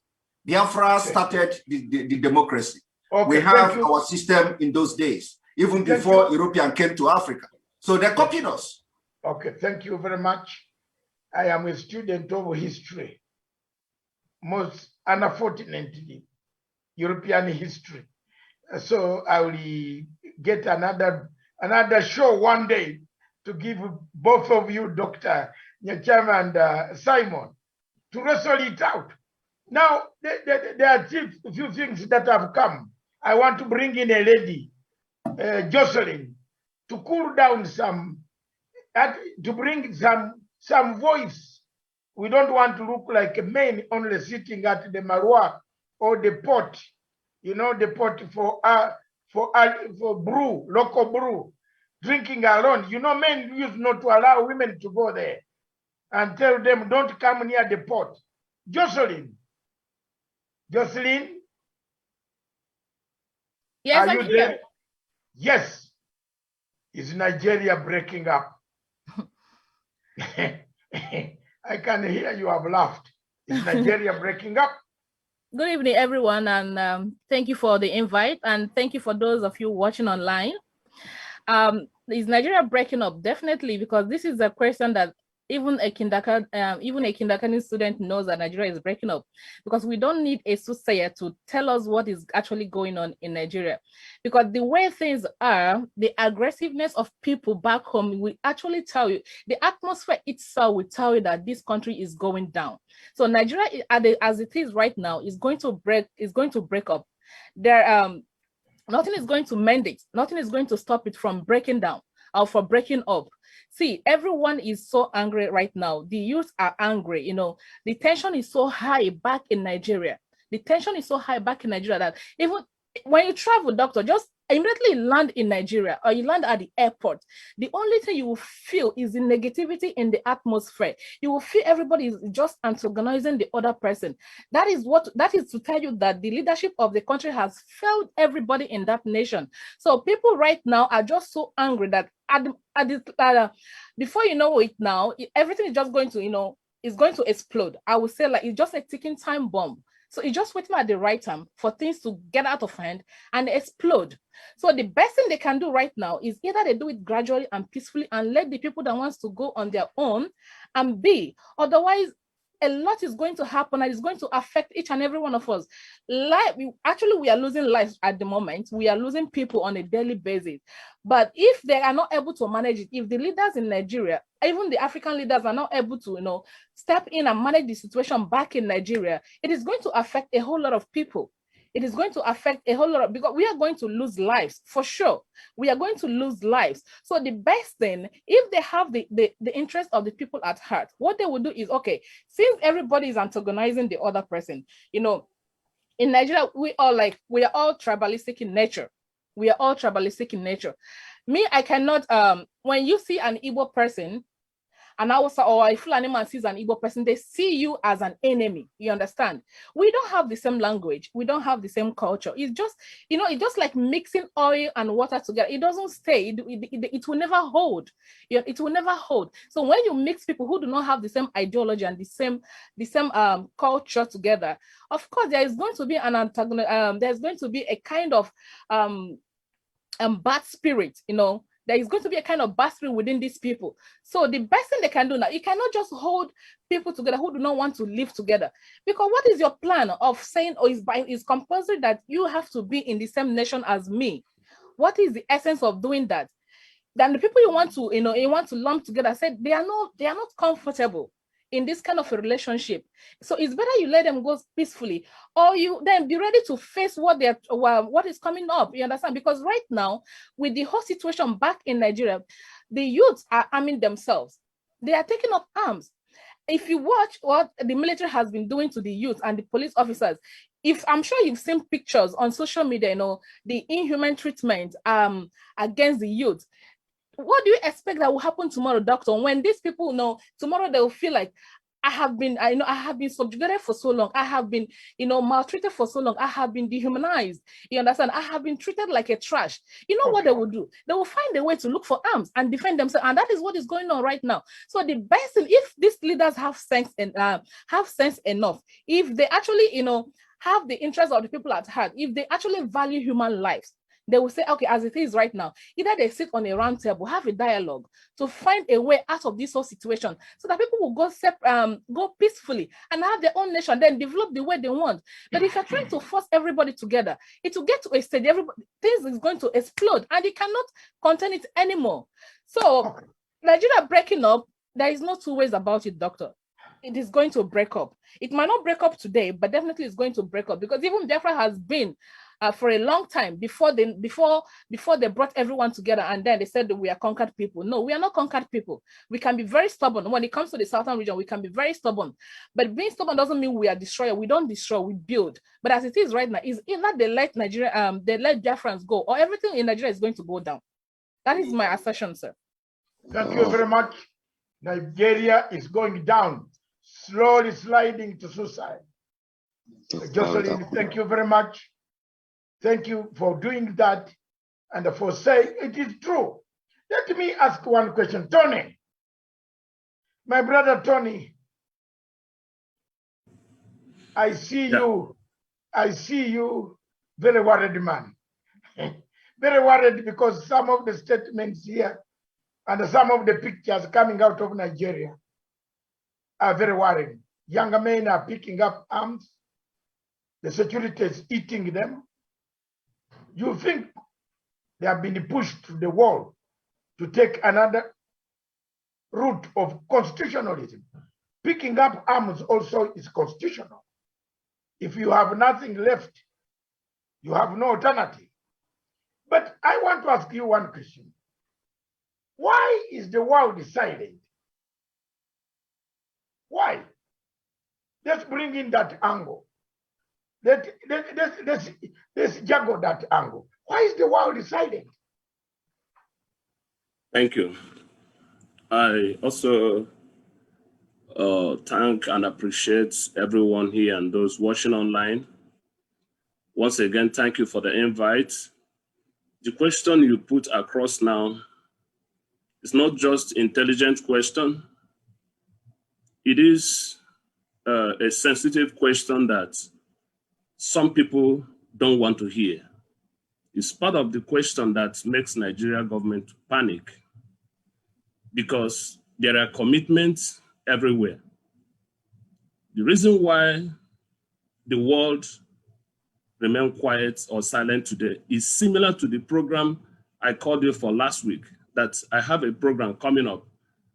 Biafra started the democracy. Okay, we have our system in those days, even before European came to Africa. So they copied us. Okay, thank you very much. I am a student of history, most unfortunately, European history. So I will get another show one day to give both of you, Dr. Nyachama and Simon, to wrestle it out. Now, there are a few things that have come. I want to bring in a lady, Jocelyn, to cool down to bring some voice. We don't want to look like a man only sitting at the marwa or the pot, you know, the pot for brew, local brew, drinking alone. You know, men used not to allow women to go there and tell them, don't come near the pot. Jocelyn. Yes, are you there? Yes. Is Nigeria breaking up? I can hear you have laughed. Is Nigeria breaking up? Good evening, everyone, and thank you for the invite, and thank you for those of you watching online. Is Nigeria breaking up? Definitely, because this is a question that even a kindergarten student knows that Nigeria is breaking up, because we don't need a soothsayer to tell us what is actually going on in Nigeria, because the way things are, the aggressiveness of people back home will actually tell you, the atmosphere itself will tell you that this country is going down. So Nigeria, as it is right now, is going to break up. Nothing is going to mend it. Nothing is going to stop it from breaking down or from breaking up. See, everyone is so angry right now. The youth are angry. You know, the tension is so high back in Nigeria. The tension is so high back in Nigeria that even when you travel, doctor, just immediately land in Nigeria or you land at the airport, the only thing you will feel is the negativity in the atmosphere. You will feel everybody is just antagonizing the other person. That is to tell you that the leadership of the country has failed everybody in that nation. So people right now are just so angry that before you know it now, everything is just going to, is going to explode. I would say like it's just a ticking time bomb. So it's just waiting at the right time for things to get out of hand and explode. So the best thing they can do right now is either they do it gradually and peacefully and let the people that wants to go on their own and be. Otherwise, a lot is going to happen and it's going to affect each and every one of us. We are losing lives at the moment. We are losing people on a daily basis. But if they are not able to manage it, if the leaders in Nigeria, even the African leaders are not able to, step in and manage the situation back in Nigeria, it is going to affect a whole lot of people. It is going to affect a whole lot because we are going to lose lives for sure. We are going to lose lives. So the best thing, if they have the interest of the people at heart, what they will do is, okay, since everybody is antagonizing the other person, in Nigeria, we are all tribalistic in nature. We are all tribalistic in nature. Me, I cannot, when you see an Igbo person, and also, or if Fulani man sees an Igbo person, they see you as an enemy. You understand? We don't have the same language. We don't have the same culture. It's just, you know, it's just like mixing oil and water together. It doesn't stay. It will never hold. It will never hold. So when you mix people who do not have the same ideology and the same culture together, of course, there is going to be an antagonism. There's going to be a kind of bad spirit, you know. There is going to be a kind of bad spirit within these people. So the best thing they can do now, you cannot just hold people together who do not want to live together. Because what is your plan of saying, oh, it's compulsory that you have to be in the same nation as me? What is the essence of doing that? Then the people you want to lump together said they are not comfortable in this kind of a relationship. So it's better you let them go peacefully, or you then be ready to face what is coming up. You understand? Because right now, with the whole situation back in Nigeria, the youths are arming themselves. They are taking up arms. If you watch what the military has been doing to the youth and the police officers, if I'm sure you've seen pictures on social media, you know, the inhuman treatment against the youth. What do you expect that will happen tomorrow, doctor? When these people know tomorrow, they will feel like I have been subjugated for so long. I have been, maltreated for so long. I have been dehumanized. You understand? I have been treated like a trash. You know what they will do? They will find a way to look for arms and defend themselves. And that is what is going on right now. So the best thing, if these leaders have sense enough, if they actually, have the interest of the people at heart, if they actually value human lives, they will say, okay, as it is right now, either they sit on a round table, have a dialogue to find a way out of this whole situation so that people will go peacefully and have their own nation, then develop the way they want. But if you're trying to force everybody together, it will get to a stage, things is going to explode and it cannot contain it anymore. So Nigeria breaking up, there is no two ways about it, doctor. It is going to break up. It might not break up today, but definitely it's going to break up, because even Biafra has been for a long time before they brought everyone together and then they said that we are conquered people. No, we are not conquered people. We can be very stubborn. When it comes to the southern region, we can be very stubborn. But being stubborn doesn't mean we are destroyer. We don't destroy, we build. But as it is right now, is either they let Nigeria, they let Biafrans go, or everything in Nigeria is going to go down. That is my assertion, sir. Thank you very much. Nigeria is going down, slowly sliding to suicide. Jocelyn, thank you very much. Thank you for doing that and for saying it is true. Let me ask one question. Tony, my brother Tony, I see you very worried, man. Very worried, because some of the statements here and some of the pictures coming out of Nigeria are very worrying. Younger men are picking up arms. The security is eating them. You think they have been pushed to the wall to take another route of constitutionalism. Picking up arms also is constitutional. If you have nothing left, you have no alternative. But I want to ask you one question. Why is the world silent? Why? Let's bring in that angle. Let's juggle that angle. Why is the world silent? Thank you. I also thank and appreciate everyone here and those watching online. Once again, thank you for the invite. The question you put across now is not just intelligent question. It is a sensitive question that some people don't want to hear. It's part of the question that makes Nigeria government panic, because there are commitments everywhere. The reason why the world remain quiet or silent today is similar to the program I called you for last week, that I have a program coming up,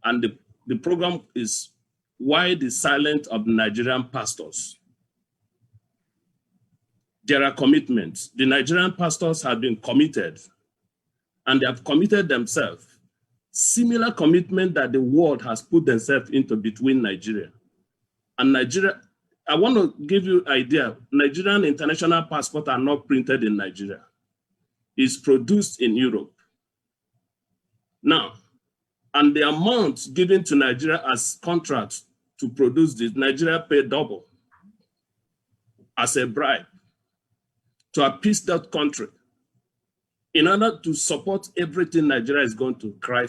and the program is Why the Silence of the Nigerian Pastors. There are commitments. The Nigerian pastors have been committed, and they have committed themselves. Similar commitment that the world has put themselves into between Nigeria. And Nigeria, I want to give you an idea. Nigerian international passports are not printed in Nigeria. is produced in Europe. Now, and the amount given to Nigeria as contract to produce this, Nigeria paid double as a bribe to appease that country in order to support everything Nigeria is going to cry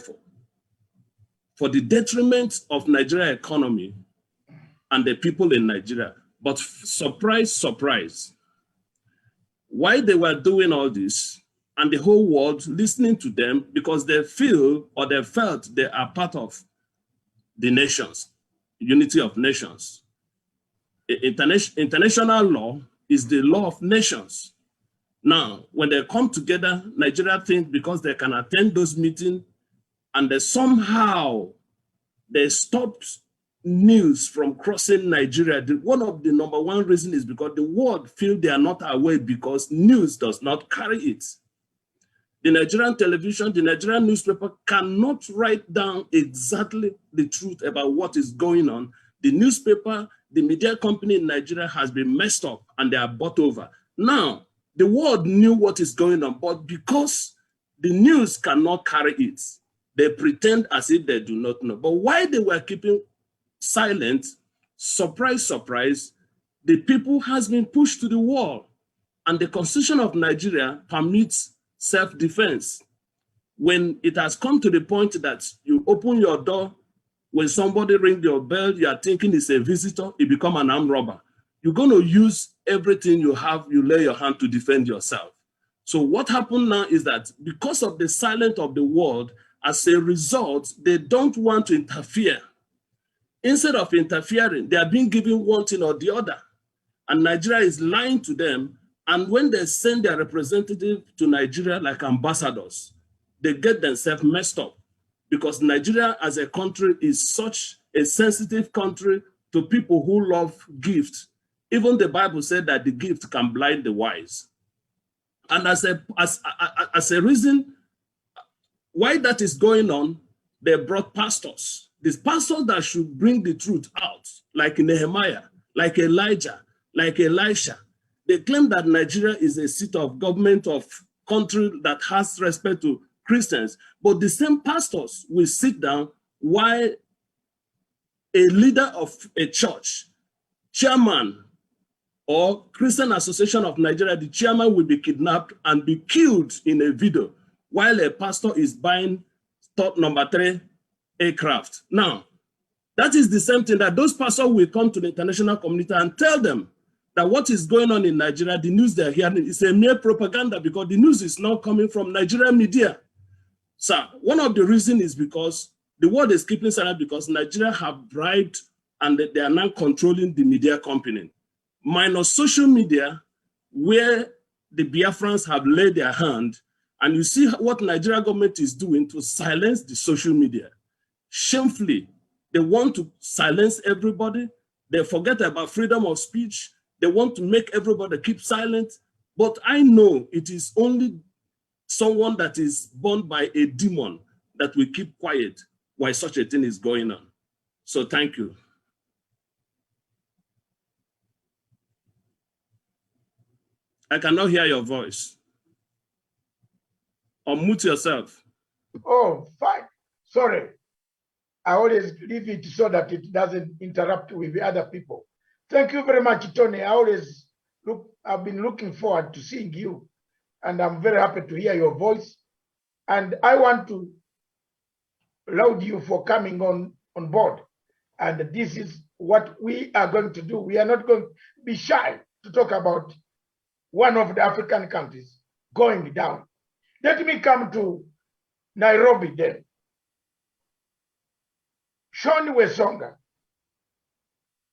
for the detriment of Nigeria economy and the people in Nigeria. But surprise, surprise, why they were doing all this and the whole world listening to them because they feel or they felt they are part of the nations, unity of nations. International law is the law of nations. Now, when they come together, Nigeria think because they can attend those meetings and they somehow they stopped news from crossing Nigeria. One of the number one reason is because the world feel they are not aware because news does not carry it. The Nigerian television, the Nigerian newspaper cannot write down exactly the truth about what is going on. The newspaper, the media company in Nigeria has been messed up and they are bought over. Now, the world knew what is going on, but because the news cannot carry it, they pretend as if they do not know. But why they were keeping silent, surprise, surprise, the people has been pushed to the wall. And the Constitution of Nigeria permits self-defense. When it has come to the point that you open your door, when somebody rings your bell, you are thinking it's a visitor, you become an armed robber. You're going to use everything you have, you lay your hand to defend yourself. So what happened now is that because of the silence of the world, as a result, they don't want to interfere. Instead of interfering, they are being given one thing or the other. And Nigeria is lying to them. And when they send their representative to Nigeria like ambassadors, they get themselves messed up because Nigeria as a country is such a sensitive country to people who love gifts. Even the Bible said that the gift can blind the wise. And as a reason why that is going on, they brought pastors. These pastors that should bring the truth out, like Nehemiah, like Elijah, like Elisha. They claim that Nigeria is a seat of government of country that has respect to Christians, but the same pastors will sit down while a leader of a church, chairman or Christian Association of Nigeria, the chairman will be kidnapped and be killed in a video while a pastor is buying top number 3 aircraft. Now, that is the same thing that those pastors will come to the international community and tell them that what is going on in Nigeria, the news they're hearing is a mere propaganda because the news is not coming from Nigerian media. So one of the reasons is because the world is keeping silent because Nigeria have bribed and they are now controlling the media company. Minus social media, where the Biafrans have laid their hand, and you see what Nigeria government is doing to silence the social media. Shamefully, they want to silence everybody. They forget about freedom of speech. They want to make everybody keep silent. But I know it is only someone that is born by a demon that will keep quiet while such a thing is going on. So thank you. I cannot hear your voice. Unmute yourself. Oh, fine. Sorry. I always leave it so that it doesn't interrupt with the other people. Thank you very much, Tony. I've been looking forward to seeing you, and I'm very happy to hear your voice. And I want to laud you for coming on board. And this is what we are going to do. We are not going to be shy to talk about one of the African countries going down. Let me come to Nairobi then. Sean Wesonga,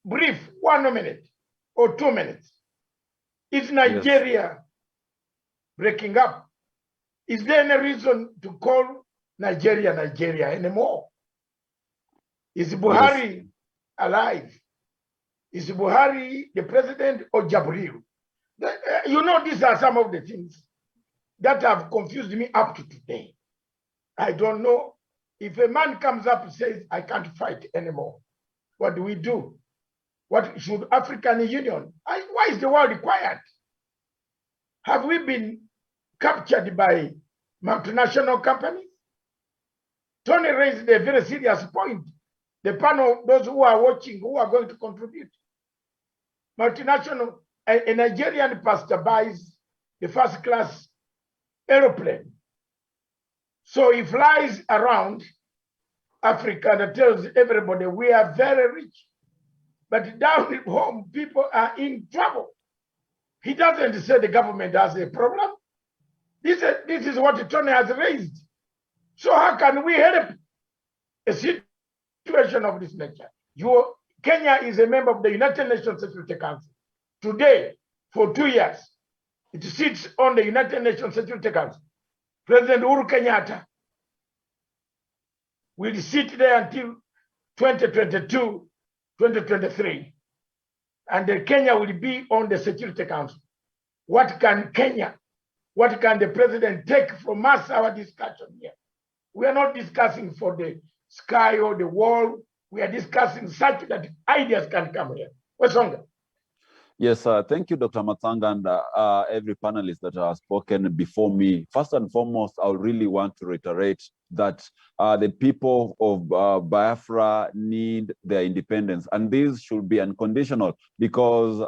brief, 1 minute or 2 minutes. Is Nigeria breaking up? Is there any reason to call Nigeria Nigeria anymore? Is Buhari alive? Is Buhari the president or Jabril? You know, these are some of the things that have confused me up to today. I don't know. If a man comes up and says, I can't fight anymore, what do we do? What should African Union? Why is the world quiet? Have we been captured by multinational companies? Tony raised a very serious point. The panel, those who are watching, who are going to contribute. Multinational, a Nigerian pastor buys the first class aeroplane. So he flies around Africa and tells everybody we are very rich. But down at home, people are in trouble. He doesn't say the government has a problem. This is what Tony has raised. So how can we help a situation of this nature? Kenya is a member of the United Nations Security Council. Today, for 2 years, it sits on the United Nations Security Council. President Uhuru Kenyatta will sit there until 2022, 2023. And Kenya will be on the Security Council. What can the president take from us, our discussion here? We are not discussing for the sky or the wall. We are discussing such that ideas can come here. Wesonga. Yes, thank you, Dr. Matsanga, and every panelist that has spoken before me. First and foremost, I really want to reiterate that the people of Biafra need their independence, and this should be unconditional, because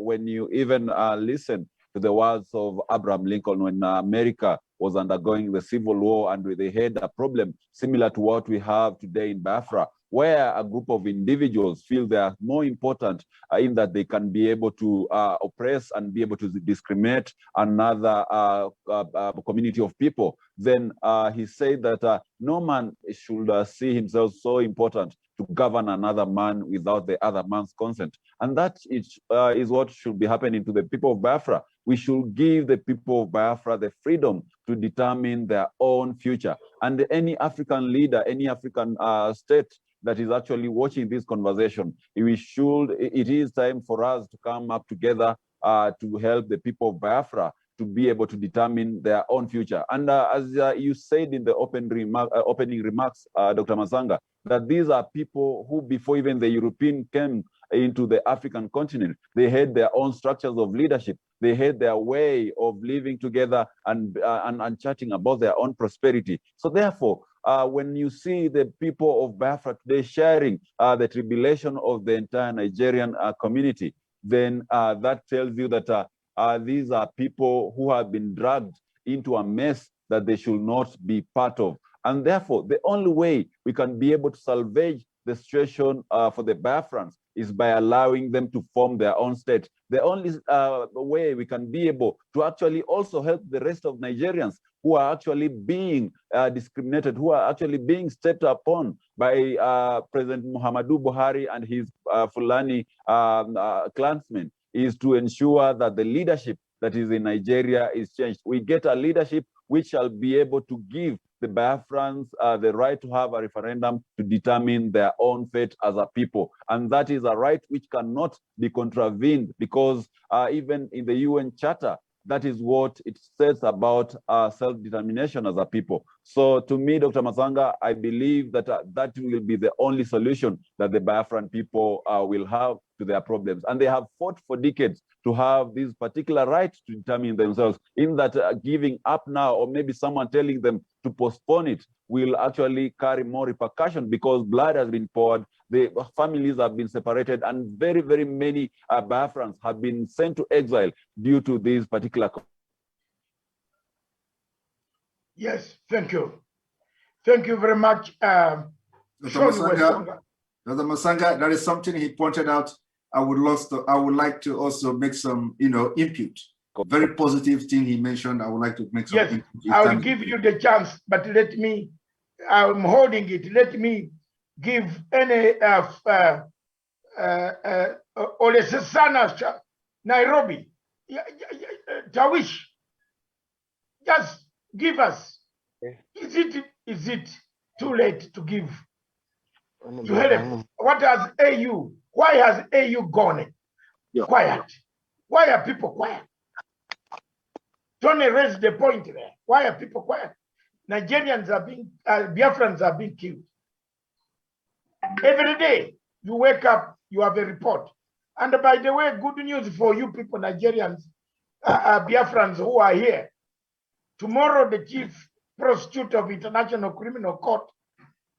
when you even listen to the words of Abraham Lincoln when America was undergoing the Civil War, and they had a problem similar to what we have today in Biafra, where a group of individuals feel they are more important in that they can be able to oppress and be able to discriminate another community of people. Then he said that no man should see himself so important to govern another man without the other man's consent. And that is what should be happening to the people of Biafra. We should give the people of Biafra the freedom to determine their own future. And any African leader, any African state that is actually watching this conversation, it is time for us to come up together to help the people of Biafra to be able to determine their own future. And as you said in the opening remarks, Dr. Masanga, that these are people who, before even the European came into the African continent, they had their own structures of leadership. They had their way of living together and chatting about their own prosperity. So therefore, when you see the people of Biafra today sharing the tribulation of the entire Nigerian community, then that tells you that these are people who have been dragged into a mess that they should not be part of. And therefore, the only way we can be able to salvage the situation for the Biafrans is by allowing them to form their own state. The only way we can be able to actually also help the rest of Nigerians who are actually being discriminated, who are actually being stepped upon by President Muhammadu Buhari and his Fulani clansmen, is to ensure that the leadership that is in Nigeria is changed. We get a leadership which shall be able to give the Biafrans the right to have a referendum to determine their own fate as a people. And that is a right which cannot be contravened, because even in the UN Charter, that is what it says about self-determination as a people. So to me, Dr. Masanga, I believe that that will be the only solution that the Biafran people will have to their problems. And they have fought for decades to have this particular right to determine themselves, in that giving up now, or maybe someone telling them to postpone it, will actually carry more repercussions, because blood has been poured, the families have been separated, and very, very many Biafrans have been sent to exile due to these particular. Yes, thank you. Thank you very much. Dr. Masanga, that is something he pointed out. I would like to also make some, input. Very positive thing he mentioned. I would like to make some input. I will give you the chance, but I'm holding it. Let me give any Olesesana Nairobi, Tawish, just give us. Is it too late to give? To help? What has AU? Why has AU gone quiet? Why are people quiet? Tony raised the point there. Why are people quiet? Nigerians are being, Biafrans are being killed. Every day you wake up, you have a report. And by the way, good news for you people, Nigerians, Biafrans who are here. Tomorrow, the chief prosecutor of International Criminal Court,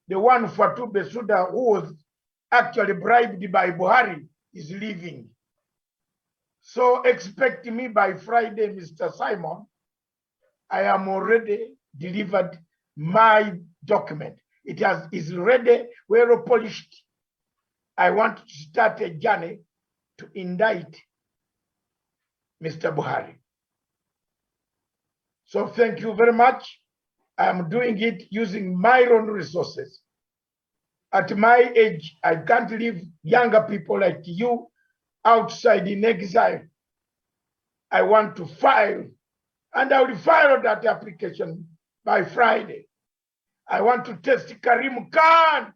the one Fatou Bensouda, who was actually bribed by Buhari, is leaving. So expect me by Friday, Mr. Simon. I am already delivered my document. It is ready, well polished. I want to start a journey to indict Mr. Buhari. So thank you very much. I am doing it using my own resources. At my age, I can't leave younger people like you outside in exile. I want to file, and I will file that application by Friday. I want to test Karim Khan.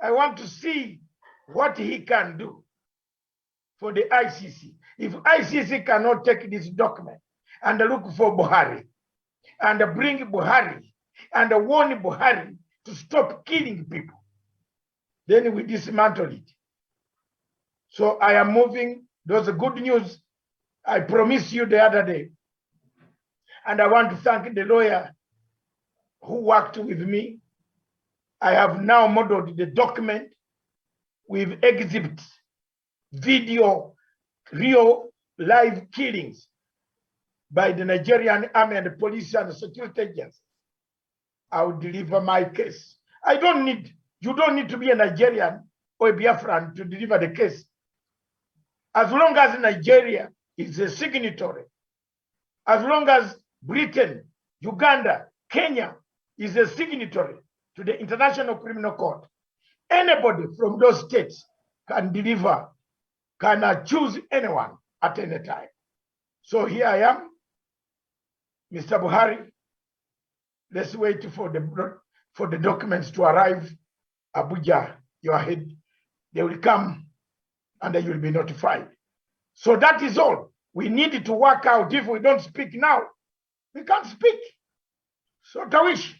I want to see what he can do for the ICC. If ICC cannot take this document and look for Buhari and bring Buhari and warn Buhari to stop killing people, then we dismantle it. So I am moving. Those are good news I promised you the other day. And I want to thank the lawyer who worked with me. I have now modeled the document with exhibits, video, real live killings by the Nigerian army and the police and the security agents. I will deliver my case. You don't need to be a Nigerian or a Biafran to deliver the case. As long as Nigeria is a signatory, as long as Britain, Uganda, Kenya is a signatory to the International Criminal Court, anybody from those states can deliver, can choose anyone at any time. So here I am, Mr. Buhari. Let's wait for the documents to arrive. Abuja, your head, they will come and you will be notified. So that is all. We need to work out. If we don't speak now, we can't speak. So Tawish.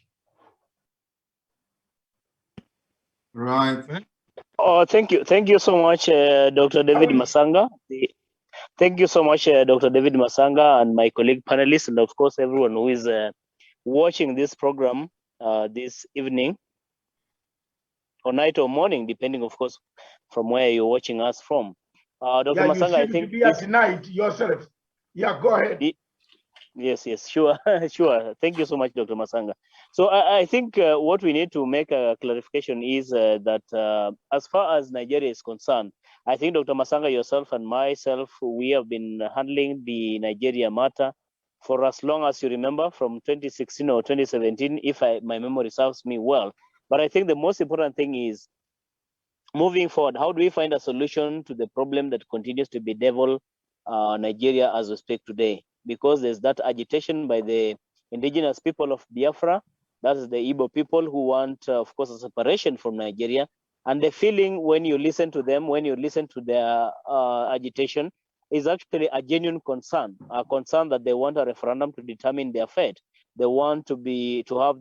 Right. Oh, thank you. Thank you so much, Dr. David Masanga. Thank you so much, Dr. David Masanga, and my colleague panelists, and of course, everyone who is watching this program this evening, or night or morning, depending, of course, from where you're watching us from. Dr. Masanga, I think you be at night yourself. Yeah, go ahead. Yes, sure, sure. Thank you so much, Dr. Masanga. So I think what we need to make a clarification is that as far as Nigeria is concerned, I think Dr. Masanga, yourself and myself, we have been handling the Nigeria matter for as long as you remember, from 2016 or 2017, if my memory serves me well. But I think the most important thing is, moving forward, how do we find a solution to the problem that continues to bedevil Nigeria as we speak today? Because there's that agitation by the indigenous people of Biafra, that is the Igbo people who want, of course, a separation from Nigeria. And the feeling when you listen to them, when you listen to their agitation, is actually a genuine concern, a concern that they want a referendum to determine their fate. They want to have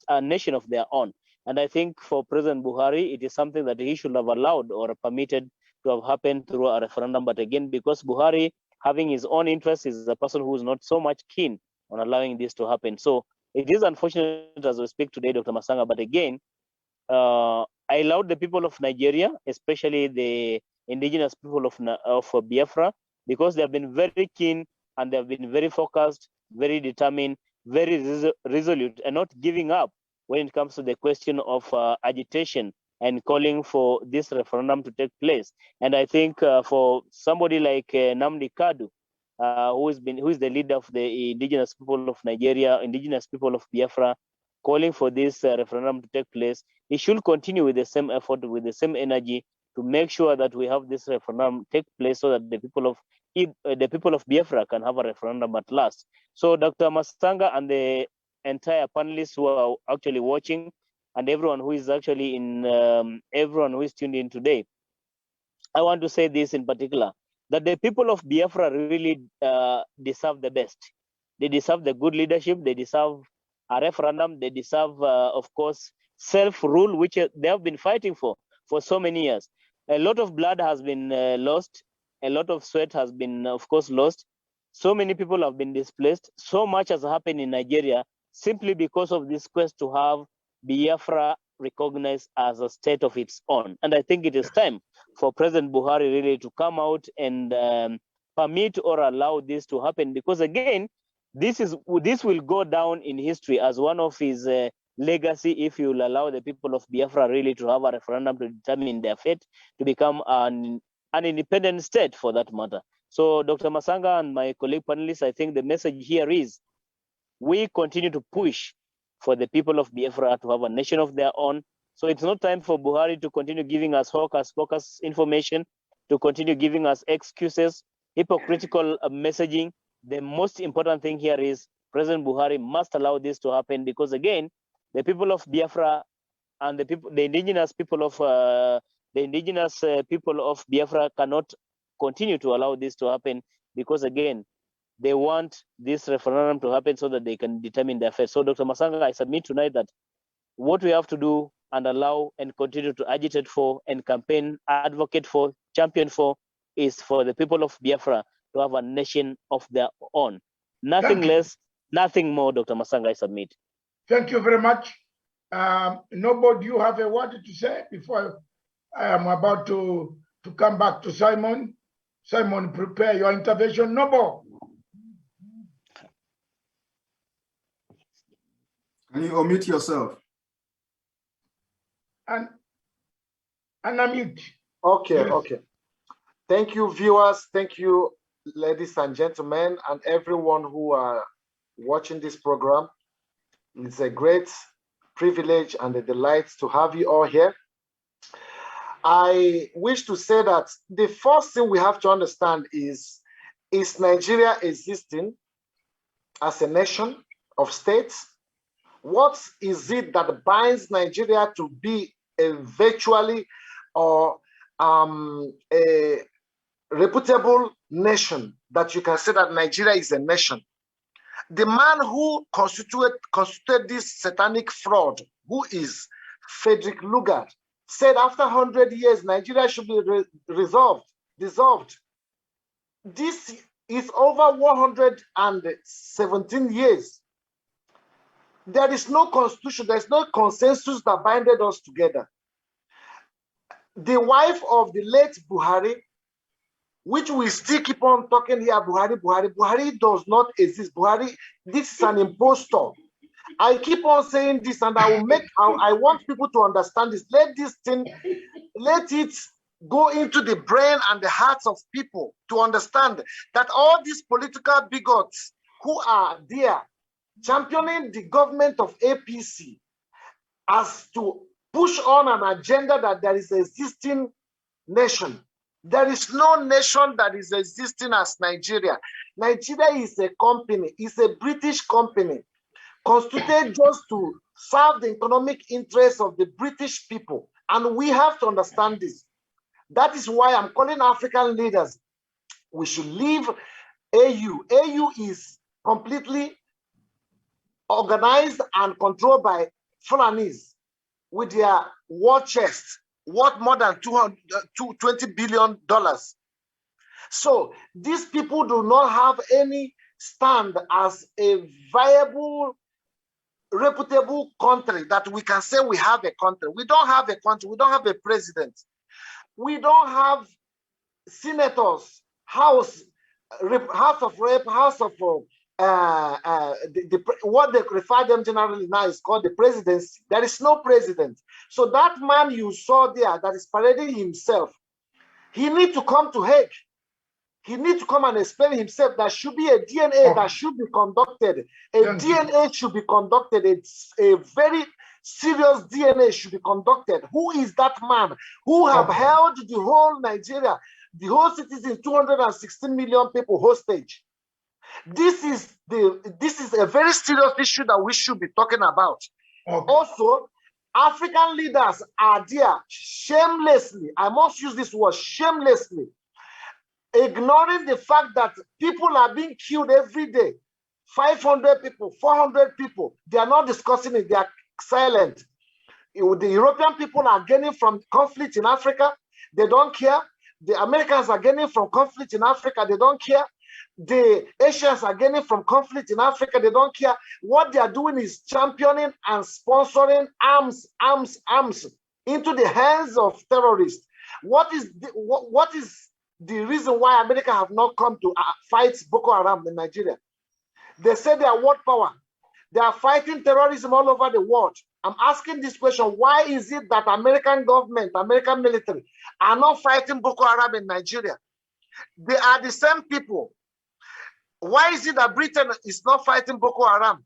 a nation of their own. And I think for President Buhari, it is something that he should have allowed or permitted to have happened through a referendum. But again, because Buhari, having his own interests, is a person who is not so much keen on allowing this to happen. So it is unfortunate as we speak today, Dr. Masanga. But again, I allowed the people of Nigeria, especially the indigenous people of Biafra, because they have been very keen and they have been very focused, very determined, very resolute, and not giving up when it comes to the question of agitation and calling for this referendum to take place. And I think for somebody like Namdi Kadu, who is the leader of the indigenous people of Nigeria, indigenous people of Biafra, calling for this referendum to take place, he should continue with the same effort, with the same energy, to make sure that we have this referendum take place, so that the people of Biafra can have a referendum at last. So Dr. Masanga and the entire panelists who are actually watching, and everyone who is actually everyone who is tuned in today, I want to say this in particular, that the people of Biafra really deserve the best. They deserve the good leadership. They deserve a referendum. They deserve, of course, self-rule, which they have been fighting for so many years. A lot of blood has been lost. A lot of sweat has been, of course, lost. So many people have been displaced. So much has happened in Nigeria simply because of this quest to have Biafra recognized as a state of its own. And I think it is time for President Buhari really to come out and permit or allow this to happen, because again, this will go down in history as one of his legacy if you will allow the people of Biafra really to have a referendum to determine their fate, to become an independent state for that matter. So Dr. Masanga and my colleague panelists, I think the message here is we continue to push for the people of Biafra to have a nation of their own. So it's not time for Buhari to continue giving us hocus pocus information, to continue giving us excuses, hypocritical messaging. The most important thing here is President Buhari must allow this to happen, because again, the people of Biafra and the indigenous people of Biafra cannot continue to allow this to happen, because again, they want this referendum to happen so that they can determine their fate. So Dr. Masanga, I submit tonight that what we have to do and allow and continue to agitate for and campaign, advocate for, champion for, is for the people of Biafra to have a nation of their own. Nothing less, nothing more, Dr. Masanga, I submit. Thank you very much. Nobody, you have a word to say before I am about to come back to Simon? Simon, prepare your intervention. Nobo. Can you unmute yourself? And unmute. Okay, Yes. okay. Thank you, viewers. Thank you, ladies and gentlemen, and everyone who are watching this program. It's a great privilege and a delight to have you all here. I wish to say that the first thing we have to understand is Nigeria existing as a nation of states? What is it that binds Nigeria to be a virtually or a reputable nation, that you can say that Nigeria is a nation? The man who constituted this satanic fraud, who is Frederick Lugard, said after 100 years, Nigeria should be dissolved. This is over 117 years. There is no constitution, there's no consensus that binded us together. The wife of the late Buhari, which we still keep on talking here, Buhari does not exist. Buhari, this is an impostor. I keep on saying this, and I want people to understand this. Let it go into the brain and the hearts of people to understand that all these political bigots who are there championing the government of APC as to push on an agenda that there is an existing nation. There is no nation that is existing as Nigeria. Nigeria is a company, it's a British company, constituted just to serve the economic interests of the British people. And we have to understand this. That is why I'm calling African leaders. We should leave AU. AU is completely organized and controlled by Fulanis with their war chest worth more than $20 billion. So these people do not have any stand as a viable, reputable country that we can say we have a country. We don't have a country. We don't have a president. We don't have senators, House of Rep, House of what they refer them generally now is called the presidency. There is no president. So that man you saw there that is parading himself, he needs to come to Hague. He needs to come and explain himself. There should be a DNA that should be conducted. DNA should be conducted. It's a very serious DNA should be conducted. Who is that man who have held the whole Nigeria, the whole citizens, 216 million people hostage? This is a very serious issue that we should be talking about. Also, African leaders are there shamelessly, I must use this word, shamelessly, ignoring the fact that people are being killed every day. 500 people, 400 people, they are not discussing it, they are silent. The European people are gaining from conflict in Africa, they don't care. The Americans are gaining from conflict in Africa, they don't care. the Asians are gaining from conflict in Africa. They don't care. What they are doing is championing and sponsoring arms into the hands of terrorists. What is the reason why America have not come to fight Boko Haram in Nigeria? They say they are world power. They are fighting terrorism all over the world. I'm asking this question: why is it that American government, American military are not fighting Boko Haram in Nigeria? They are the same people. Why is it that Britain is not fighting Boko Haram?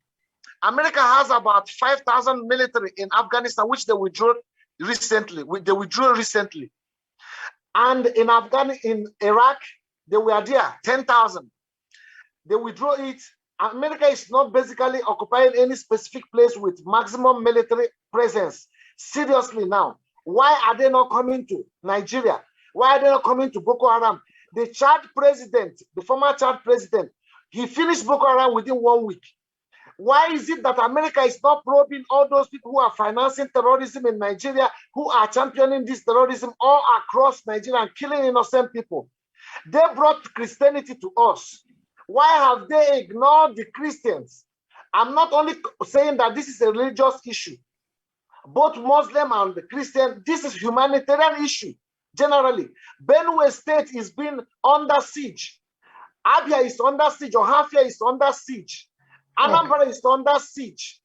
America has about 5,000 military in Afghanistan, which they withdrew recently. And in Iraq, they were there, 10,000. They withdrew it. America is not basically occupying any specific place with maximum military presence. Seriously now, why are they not coming to Nigeria? Why are they not coming to Boko Haram? The Chad president, the former Chad president, he finished Boko Haram within 1 week. Why is it that America is not probing all those people who are financing terrorism in Nigeria, who are championing this terrorism all across Nigeria and killing innocent people? They brought Christianity to us. Why have they ignored the Christians? I'm not only saying that this is a religious issue. Both Muslim and the Christian, this is humanitarian issue. Generally, Benue State is being under siege. Abia is under siege. Ohafia is under siege. Anambra is under siege.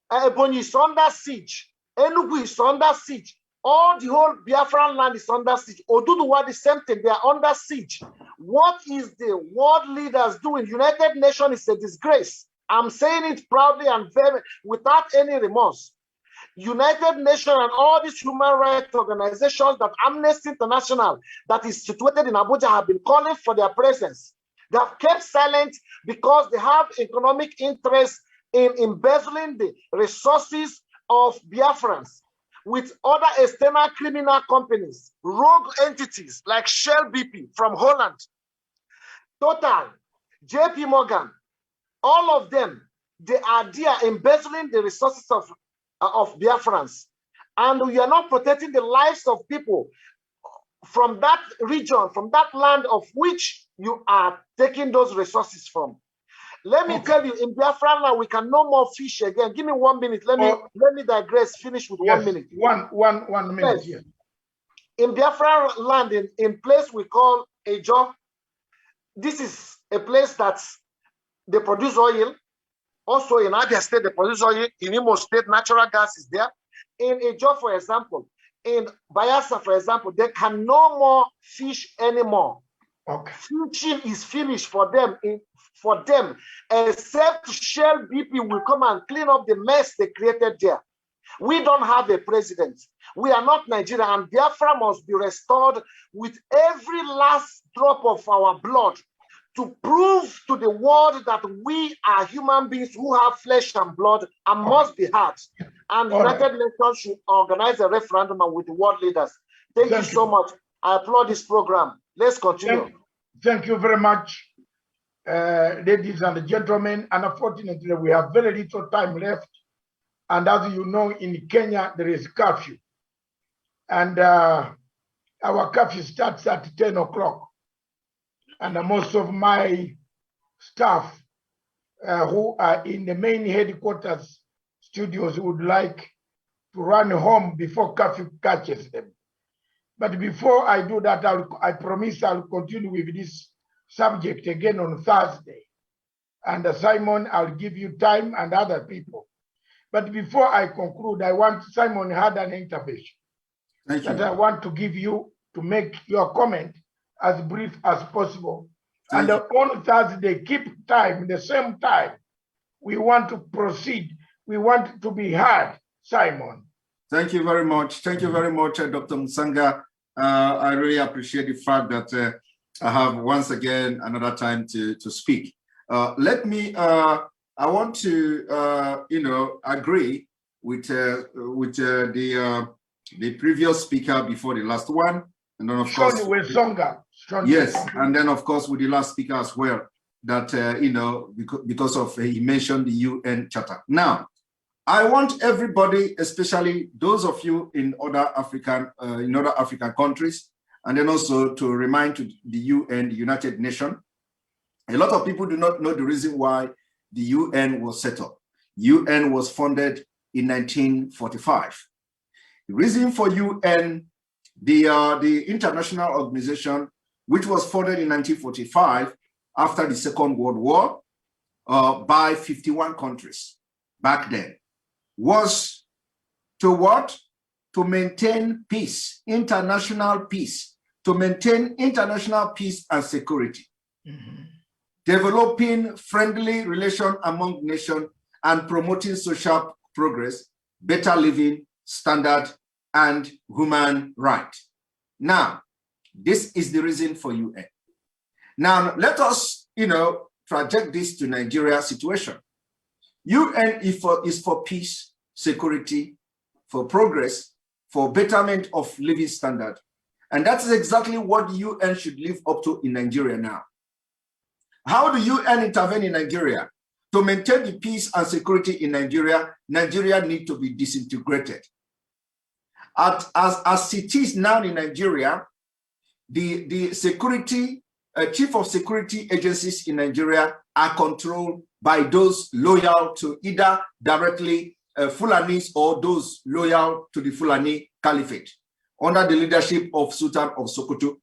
Ebonyi is under siege. Enugu is under siege. All the whole Biafran land is under siege. Oduduwa, the same thing. They are under siege. What is the world leaders doing? United Nations is a disgrace. I'm saying it proudly and very without any remorse. United Nations and all these human rights organizations, that Amnesty International, that is situated in Abuja, have been calling for their presence. They have kept silent because they have economic interest in embezzling the resources of Biafrans with other external criminal companies, rogue entities like Shell BP from Holland, Total, JP Morgan, all of them, they are there embezzling the resources of Biafrans. And we are not protecting the lives of people from that region, from that land of which you are taking those resources from. Let me tell you, in Biafran land, we can no more fish again. Give me 1 minute. Let me digress. Finish with 1 minute. One minute. Yes. In Biafran land, in place we call Ejo, this is a place that they produce oil. Also in Abia State, they produce oil. In Imo State, natural gas is there. In Ejo, for example, in Bayelsa, for example, they can no more fish anymore. Okay. Fishing is finished for them, except Shell BP will come and clean up the mess they created there. We don't have a president. We are not Nigeria, and Biafra must be restored with every last drop of our blood to prove to the world that we are human beings who have flesh and blood and must be heard. And the United Nations should organize a referendum with the world leaders. Thank you so much. I applaud this program. Let's continue. Thank you very much, ladies and gentlemen. And unfortunately, we have very little time left. And as you know, in Kenya, there is curfew. And our curfew starts at 10 o'clock. And most of my staff who are in the main headquarters studios would like to run home before curfew catches them. But before I do that, I promise I'll continue with this subject again on Thursday. And Simon, I'll give you time and other people. But before I conclude, Simon had an intervention that I want to give you to make your comment as brief as possible. And on Thursday, keep time, the same time. We want to proceed. We want to be heard, Simon. Thank you very much. Thank you very much, Dr. Mutsanga. I really appreciate the fact that I have once again another time to speak. I want to, agree with the previous speaker before the last one, and then of course, yes, and then of course with the last speaker as well. That because of he mentioned the UN Charter. Now, I want everybody, especially those of you in other African countries, and then also to remind to the UN, the United Nations, A lot of people do not know the reason why the UN was set up. UN was founded in 1945. The reason for UN, the international organization, which was founded in 1945 after the Second World War by 51 countries back then, was to what? To maintain peace, international peace, to maintain international peace and security. Developing friendly relations among nations and promoting social progress, better living standard, and human rights. Now, this is the reason for UN. Now, let us, project this to Nigeria situation. UN is for peace, security, for progress, for betterment of living standard. And that is exactly what UN should live up to in Nigeria now. How do UN intervene in Nigeria? To maintain the peace and security in Nigeria, Nigeria needs to be disintegrated. As it is now in Nigeria, the security, chief of security agencies in Nigeria are controlled by those loyal to either directly Fulanis or those loyal to the Fulani Caliphate under the leadership of Sultan of Sokoto.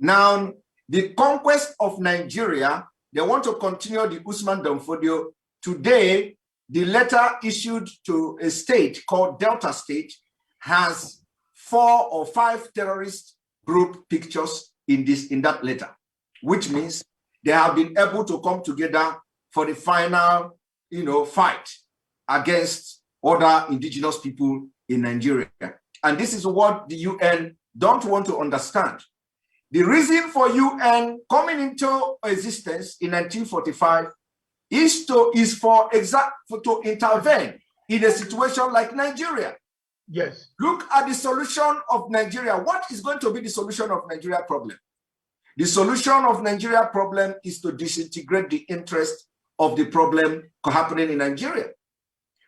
Now, the conquest of Nigeria, they want to continue the Usman Danfodio. Today, the letter issued to a state called Delta State has 4 or 5 terrorist group pictures in that letter, which means they have been able to come together for the final, fight against other indigenous people in Nigeria. And this is what the UN don't want to understand. The reason for UN coming into existence in 1945 is to intervene in a situation like Nigeria. Yes. Look at the solution of Nigeria. What is going to be the solution of Nigeria problem? The solution of Nigeria problem is to disintegrate the interest of the problem happening in Nigeria.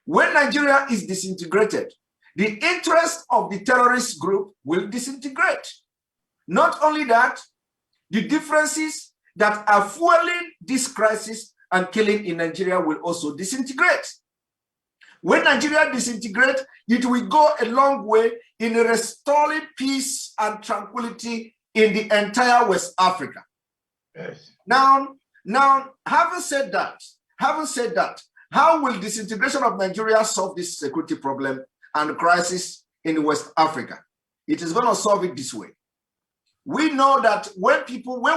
When Nigeria is disintegrated, the interest of the terrorist group will disintegrate. Not only that, the differences that are fueling this crisis and killing in Nigeria will also disintegrate. When Nigeria disintegrates, it will go a long way in restoring peace and tranquility in the entire West Africa. Yes. Now, having said that, how will disintegration of Nigeria solve this security problem and crisis in West Africa? It is going to solve it this way. We know that when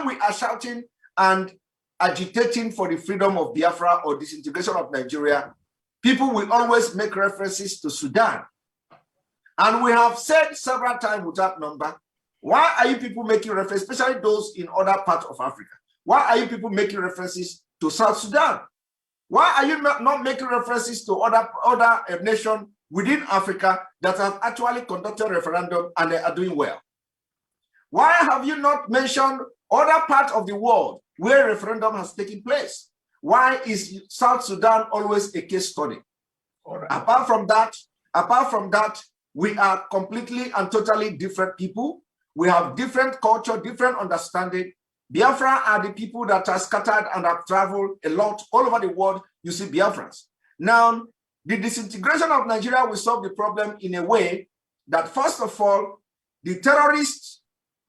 we are shouting and agitating for the freedom of Biafra or disintegration of Nigeria, people will always make references to Sudan. And we have said several times without number, why are you people making references, especially those in other parts of Africa? Why are you people making references to South Sudan? Why are you not making references to other nations within Africa that have actually conducted referendum and they are doing well? Why have you not mentioned other parts of the world where referendum has taken place? Why is South Sudan always a case study? Right. Apart from that, we are completely and totally different people. We have different culture, different understanding. Biafra are the people that are scattered and have traveled a lot all over the world. You see Biafrans. Now, the disintegration of Nigeria will solve the problem in a way that, first of all, the terrorists,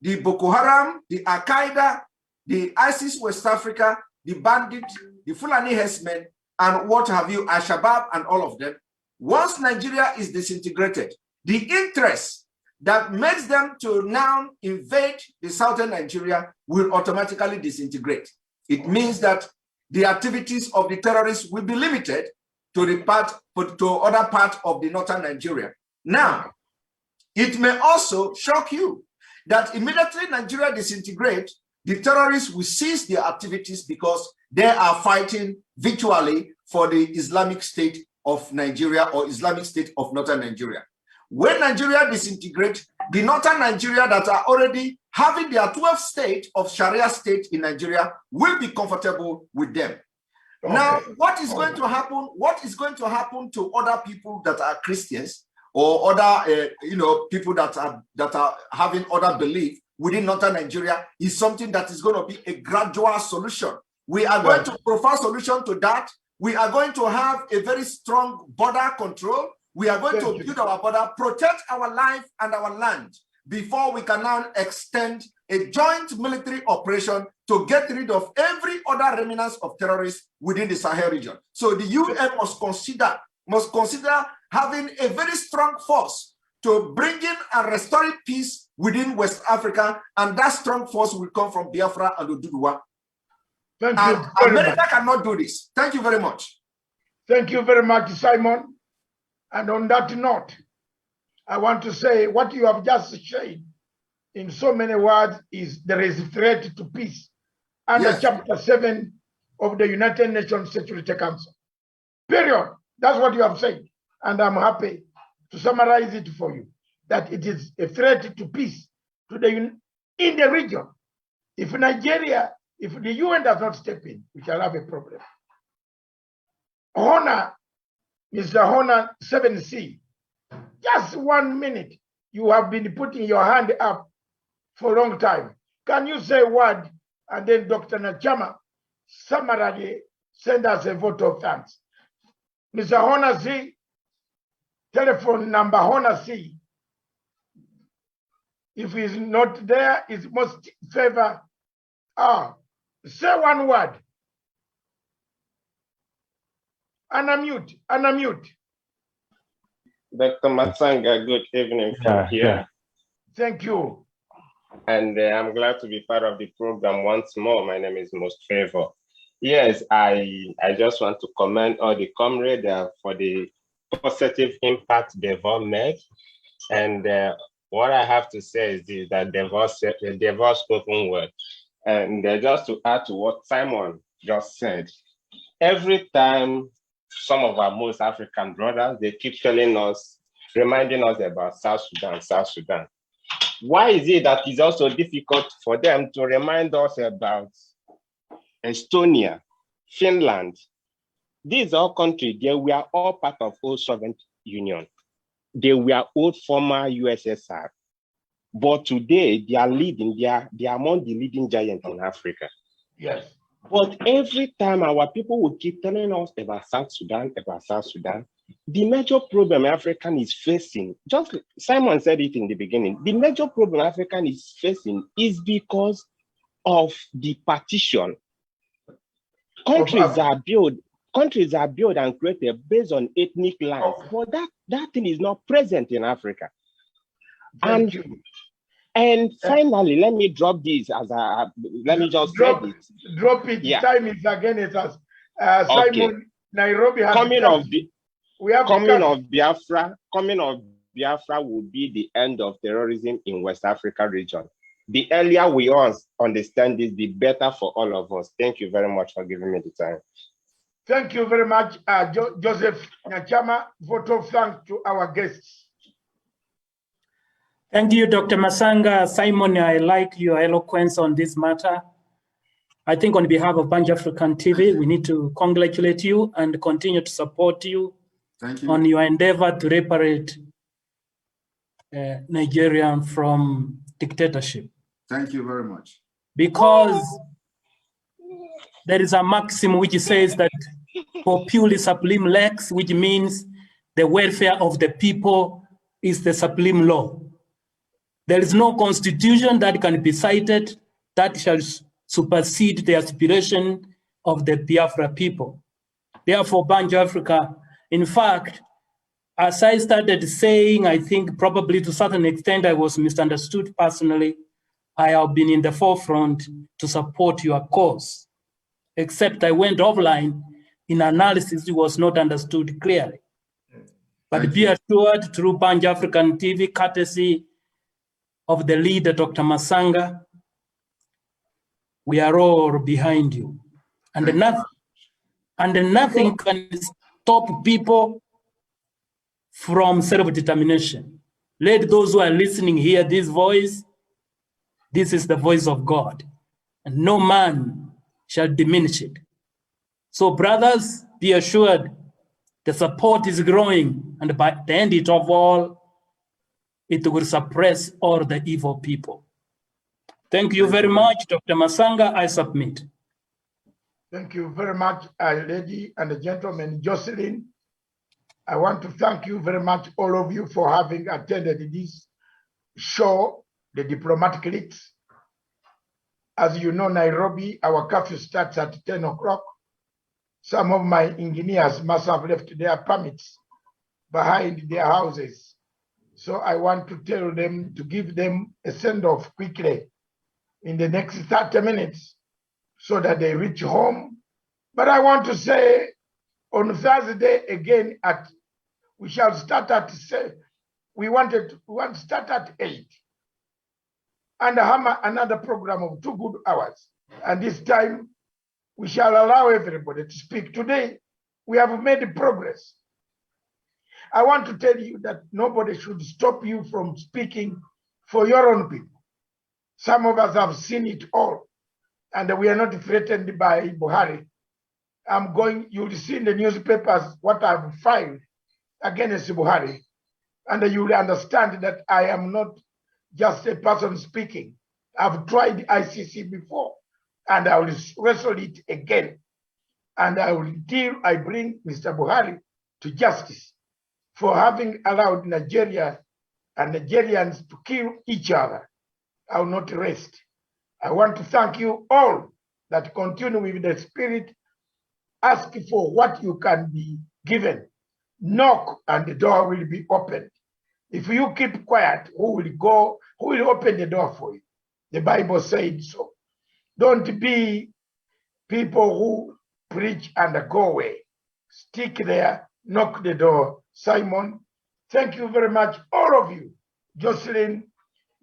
the Boko Haram, the Al-Qaeda, the ISIS West Africa, the bandits, the Fulani herdsmen, and what have you, Al-Shabaab and all of them, once Nigeria is disintegrated, the interest that makes them to now invade the southern Nigeria will automatically disintegrate. It means that the activities of the terrorists will be limited to other part of the northern Nigeria. Now, it may also shock you that immediately Nigeria disintegrates, the terrorists will cease their activities because they are fighting virtually for the Islamic State of Nigeria or Islamic State of northern Nigeria. When Nigeria disintegrates, the northern Nigeria that are already having their 12th state of Sharia state in Nigeria will be comfortable with them. Okay. Now, what is going to happen? What is going to happen to other people that are Christians or other, people that are having other belief within northern Nigeria is something that is going to be a gradual solution. We are going to provide solution to that. We are going to have a very strong border control. We are going to build our border, protect our life and our land before we can now extend a joint military operation to get rid of every other remnants of terrorists within the Sahel region. So the UN must consider having a very strong force to bring in and restore peace within West Africa, and that strong force will come from Biafra and Oduduwa. Thank you very America much. cannot do this. Thank you very much. Thank you very much, Simon. And on that note, I want to say what you have just said in so many words is there is a threat to peace under Chapter 7 of the United Nations Security Council. Period. That's what you have said. And I'm happy to summarize it for you, that it is a threat to peace in the region. If Nigeria, if the UN does not step in, we shall have a problem. Honor, Mr. Honor 7C, just 1 minute. You have been putting your hand up for a long time. Can you say a word? And then Dr. Nachama summarily send us a vote of thanks. Mr. Honor C, telephone number Honor C. If he's not there, is most favor. Say one word. Unmute. Dr. Matsanga, good evening from here. Thank you. And I'm glad to be part of the program once more. My name is Most Favor. Yes, I just want to commend all the comrades for the positive impact they've all made. And what I have to say is that they've all spoken word. And just to add to what Simon just said, every time some of our most African brothers, they keep telling us, reminding us about South Sudan. Why is it that it's also difficult for them to remind us about Estonia, Finland? These are countries, they were all part of old Soviet Union. They were old former USSR. But today, they are leading, they are among the leading giants in Africa. Yes. But every time our people will keep telling us about South Sudan, the major problem African is facing, just like Simon said it in the beginning, the major problem African is facing is because of the partition. Countries are built and created based on ethnic lines, but that thing is not present in Africa. Thank you. And finally, let me drop this let me just drop say it. Drop it. Yeah. Time is against us. Simon, Nairobi has coming of Biafra will be the end of terrorism in West Africa region. The earlier we all understand this, the better for all of us. Thank you very much for giving me the time. Thank you very much, Joseph Nyachama. Vote of thanks to our guests. Thank you, Dr. Masanga. Simon, I like your eloquence on this matter. I think on behalf of Banj African TV, we need to congratulate you and continue to support you. Thank you. On your endeavor to liberate Nigeria from dictatorship. Thank you very much. Because there is a maxim which says that populi sublime lex, which means the welfare of the people is the supreme law. There is no constitution that can be cited that shall supersede the aspiration of the Biafra people. Therefore, Banjo Africa, in fact, as I started saying, I think probably to a certain extent I was misunderstood personally. I have been in the forefront to support your cause, except I went offline in analysis it was not understood clearly. But be assured, through Banjo African TV, courtesy of the leader, Dr. Masanga, we are all behind you. And nothing can stop people from self-determination. Let those who are listening hear this voice. This is the voice of God, and no man shall diminish it. So brothers, be assured the support is growing, and by the end of all, it will suppress all the evil people. Thank you very much, Dr. Masanga. I submit. Thank you very much, lady and gentlemen. Jocelyn, I want to thank you very much, all of you, for having attended this show, The Diplomatic Leaks. As you know, Nairobi, our curfew starts at 10 o'clock. Some of my engineers must have left their permits behind their houses. So I want to tell them to give them a send-off quickly in the next 30 minutes so that they reach home. But I want to say on Thursday again we shall start at 7. We want to start at 8 and have another program of 2 good hours. And this time we shall allow everybody to speak. Today we have made progress. I want to tell you that nobody should stop you from speaking for your own people. Some of us have seen it all, and we are not threatened by Buhari. You'll see in the newspapers what I've filed against Buhari, and you'll understand that I am not just a person speaking. I've tried ICC before, and I will wrestle it again. And I will I bring Mr. Buhari to justice for having allowed Nigeria and Nigerians to kill each other. I will not rest. I want to thank you all that continue with the spirit. Ask for what you can be given. Knock and the door will be opened. If you keep quiet, who will open the door for you? The Bible said so. Don't be people who preach and go away. Stick there, knock the door. Simon, thank you very much, all of you. Jocelyn,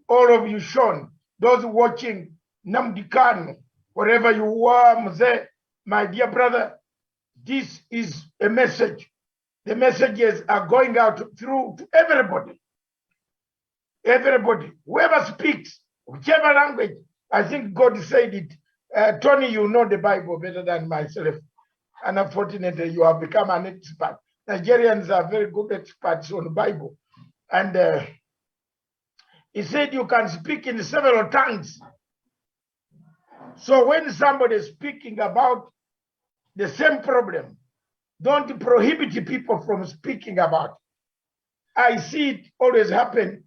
all of you, Sean, those watching, Namdi Khan, wherever you are, Mzee, my dear brother, this is a message. The messages are going out through to everybody. Everybody, whoever speaks, whichever language, I think God said it. Tony, you know the Bible better than myself. And unfortunately, you have become an expert. Nigerians are very good experts on the Bible. And he said you can speak in several tongues. So when somebody is speaking about the same problem, don't prohibit people from speaking about it. I see it always happen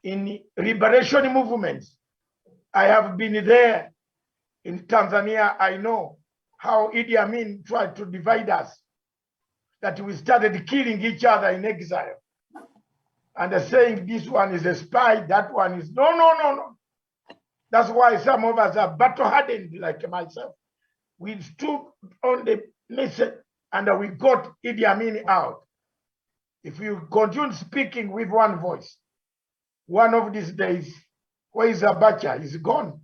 in liberation movements. I have been there in Tanzania. I know how Idi Amin tried to divide us, that we started killing each other in exile. And saying this one is a spy, that one is, no. That's why some of us are battle-hardened like myself. We stood on the mission and we got Idi Amin out. If you continue speaking with one voice, one of these days, where is Abacha? He's gone.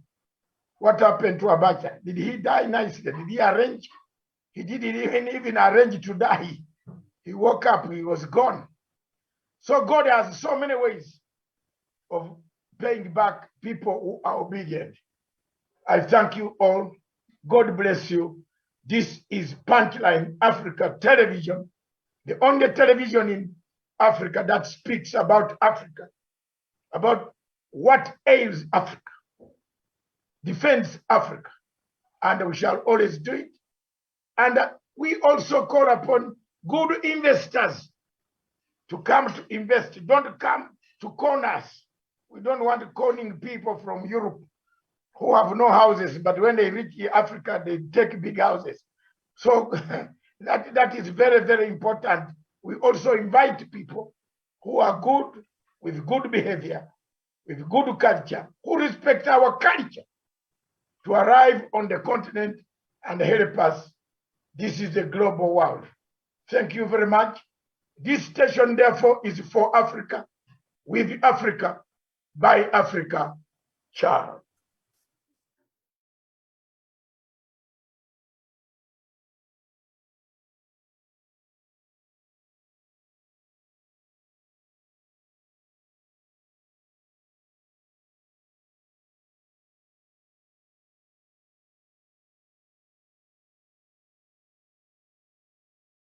What happened to Abacha? Did he die nicely? Did he arrange? He didn't even arrange to die. He woke up, he was gone. So God has so many ways of paying back people who are obedient. I thank you all. God bless you. This is Punchline Africa Television, the only television in Africa that speaks about Africa, about what ails Africa, defends Africa, and we shall always do it. And we also call upon good investors to come to invest. Don't come to con us. We don't want conning people from Europe who have no houses, but when they reach Africa, they take big houses. So that is very, very important. We also invite people who are good, with good behavior, with good culture, who respect our culture, to arrive on the continent and help us. This is the global world. Thank you very much. This station, therefore, is for Africa, with Africa, by Africa. Ciao.